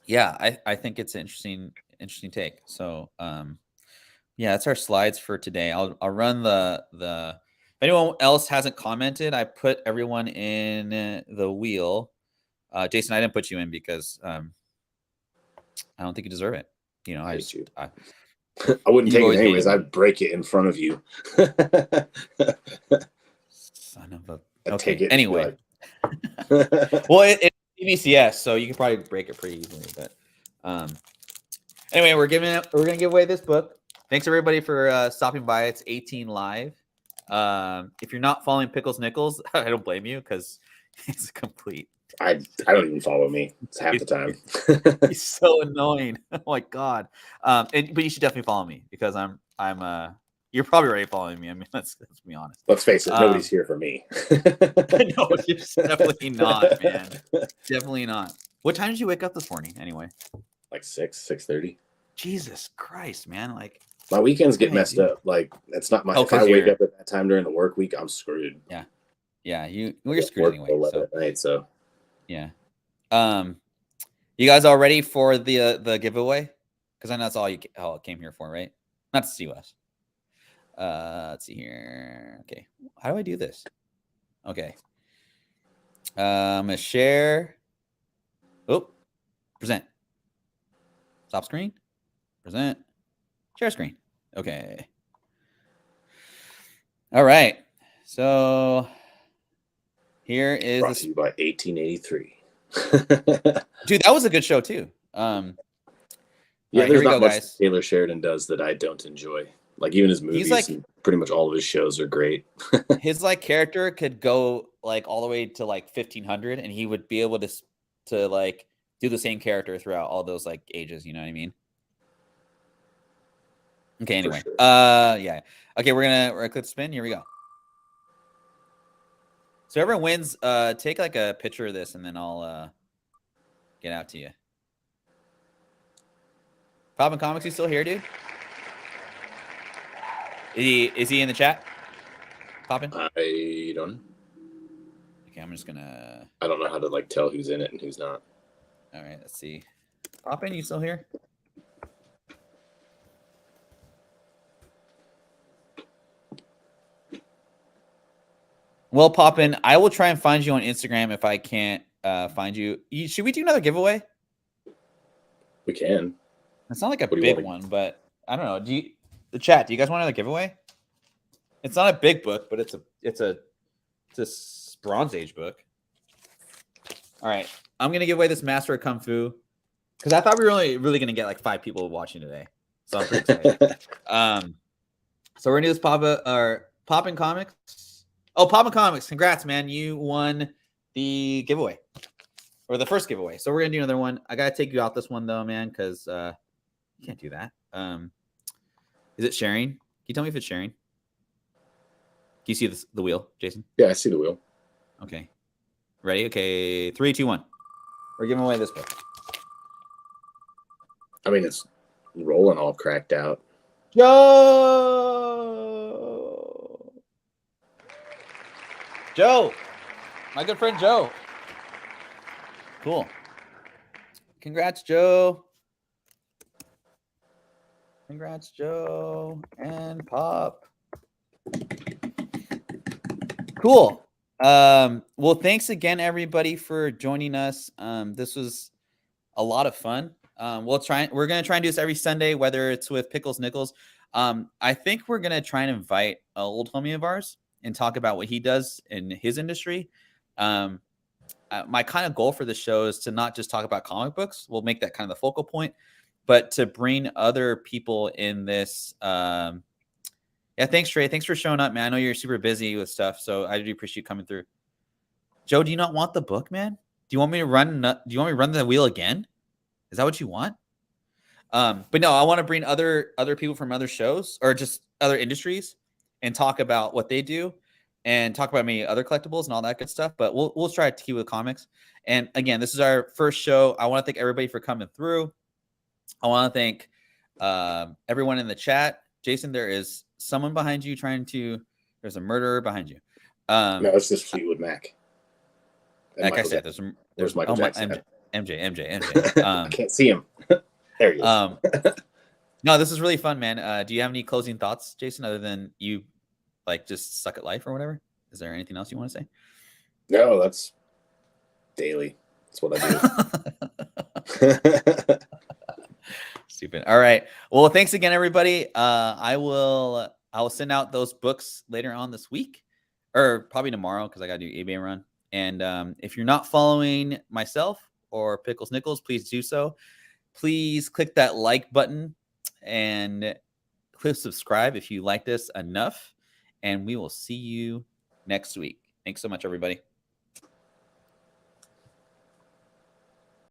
yeah, I think it's an interesting take. So, Yeah, that's our slides for today. I'll run the if anyone else hasn't commented, I put everyone in the wheel. Jason, I didn't put you in because I don't think you deserve it. You know, I hate you. I I wouldn't take it always anyways. hated me. I'd break it in front of you. Son of a. I'd Okay. take it. Anyway, Like... well, it's CBCS, so you can probably break it pretty easily. But anyway, we're gonna give away this book. Thanks everybody for stopping by. It's 18 live. If you're not following Pickles Nickles, I don't blame you because it's a complete. I don't even follow me. It's half the time. He's so annoying. Oh my god. But you should definitely follow me because I'm you're probably already following me. I mean, let's be honest. Let's face it, nobody's here for me. No, definitely not, man. Definitely not. What time did you wake up this morning anyway? Like 6:30. Jesus Christ, man. Like my weekends get messed up. Like that's not my if I wake up at that time during the work week, I'm screwed. Yeah. Yeah, you're screwed anyway. So. At night, so yeah. You guys all ready for the giveaway? Because I know that's all you came here for, right? Not to see us. Let's see here. Okay. How do I do this? Okay. I'm gonna share. Oh, present. Stop screen. Present. Share screen. Okay. All right. So here is brought to you by 1883. Dude, that was a good show too. Yeah, right, there's not much guys. Taylor Sheridan does that I don't enjoy. Like even his movies, like, and pretty much all of his shows are great. His like character could go like all the way to like 1500, and he would be able to like do the same character throughout all those like ages. You know what I mean? Okay. Anyway, sure. Yeah. Okay, we're gonna click spin. Here we go. So whoever wins, take like a picture of this, and then I'll get out to you. Poppin' Comics, you still here, dude? Is he in the chat? Poppin'? I don't know. Okay, I'm just gonna. I don't know how to like tell who's in it and who's not. All right, let's see. Poppin', you still here? Well, Poppin', I will try and find you on Instagram if I can't find you. Should we do another giveaway? We can. It's not like a big one, but I don't know. The chat, do you guys want another giveaway? It's not a big book, but it's a Bronze Age book. All right, I'm gonna give away this Master of Kung Fu because I thought we were really gonna get like 5 people watching today, so I'm pretty excited. So we're gonna do this Poppin' Comics. Oh, Poppin' Comics! Congrats, man! You won the giveaway or the first giveaway. So we're gonna do another one. I gotta take you out this one though, man, because you can't do that. Is it sharing? Can you tell me if it's sharing? Do you see the wheel, Jason? Yeah, I see the wheel. Okay. Ready? Okay. 3, 2, 1. We're giving away this book. I mean, it's rolling all cracked out. Joe! My good friend Joe. Cool. Congrats, Joe. Congrats, Joe and Pop. Cool. Well, thanks again, everybody, for joining us. This was a lot of fun. We're gonna try and do this every Sunday, whether it's with Pickles Nickles. I think we're gonna try and invite an old homie of ours and talk about what he does in his industry. My kind of goal for the show is to not just talk about comic books. We'll make that kind of the focal point, but to bring other people in this. Yeah, thanks, Trey. Thanks for showing up, man. I know you're super busy with stuff, so I do appreciate you coming through. Joe, do you not want the book, man? Do you want me to run? Do you want me to run the wheel again? Is that what you want? But no, I want to bring other people from other shows or just other industries and talk about what they do and talk about maybe other collectibles and all that good stuff. But we'll try to keep with comics. And again, this is our first show. I want to thank everybody for coming through. I want to thank everyone in the chat. Jason, there is someone behind you there's a murderer behind you. No, it's just Fleetwood Mac. And like Michael I said, there's Michael Jackson. MJ. I can't see him. There he is. No, this is really fun, man. Do you have any closing thoughts, Jason, other than you like just suck at life or whatever? Is there anything else you want to say? No, that's daily. That's what I do. Stupid. All right. Well, thanks again, everybody. I will send out those books later on this week, or probably tomorrow because I got to do eBay run. And if you're not following myself or Pickles Nickles, please do so. Please click that like button and click subscribe if you like this enough. And we will see you next week. Thanks so much, everybody.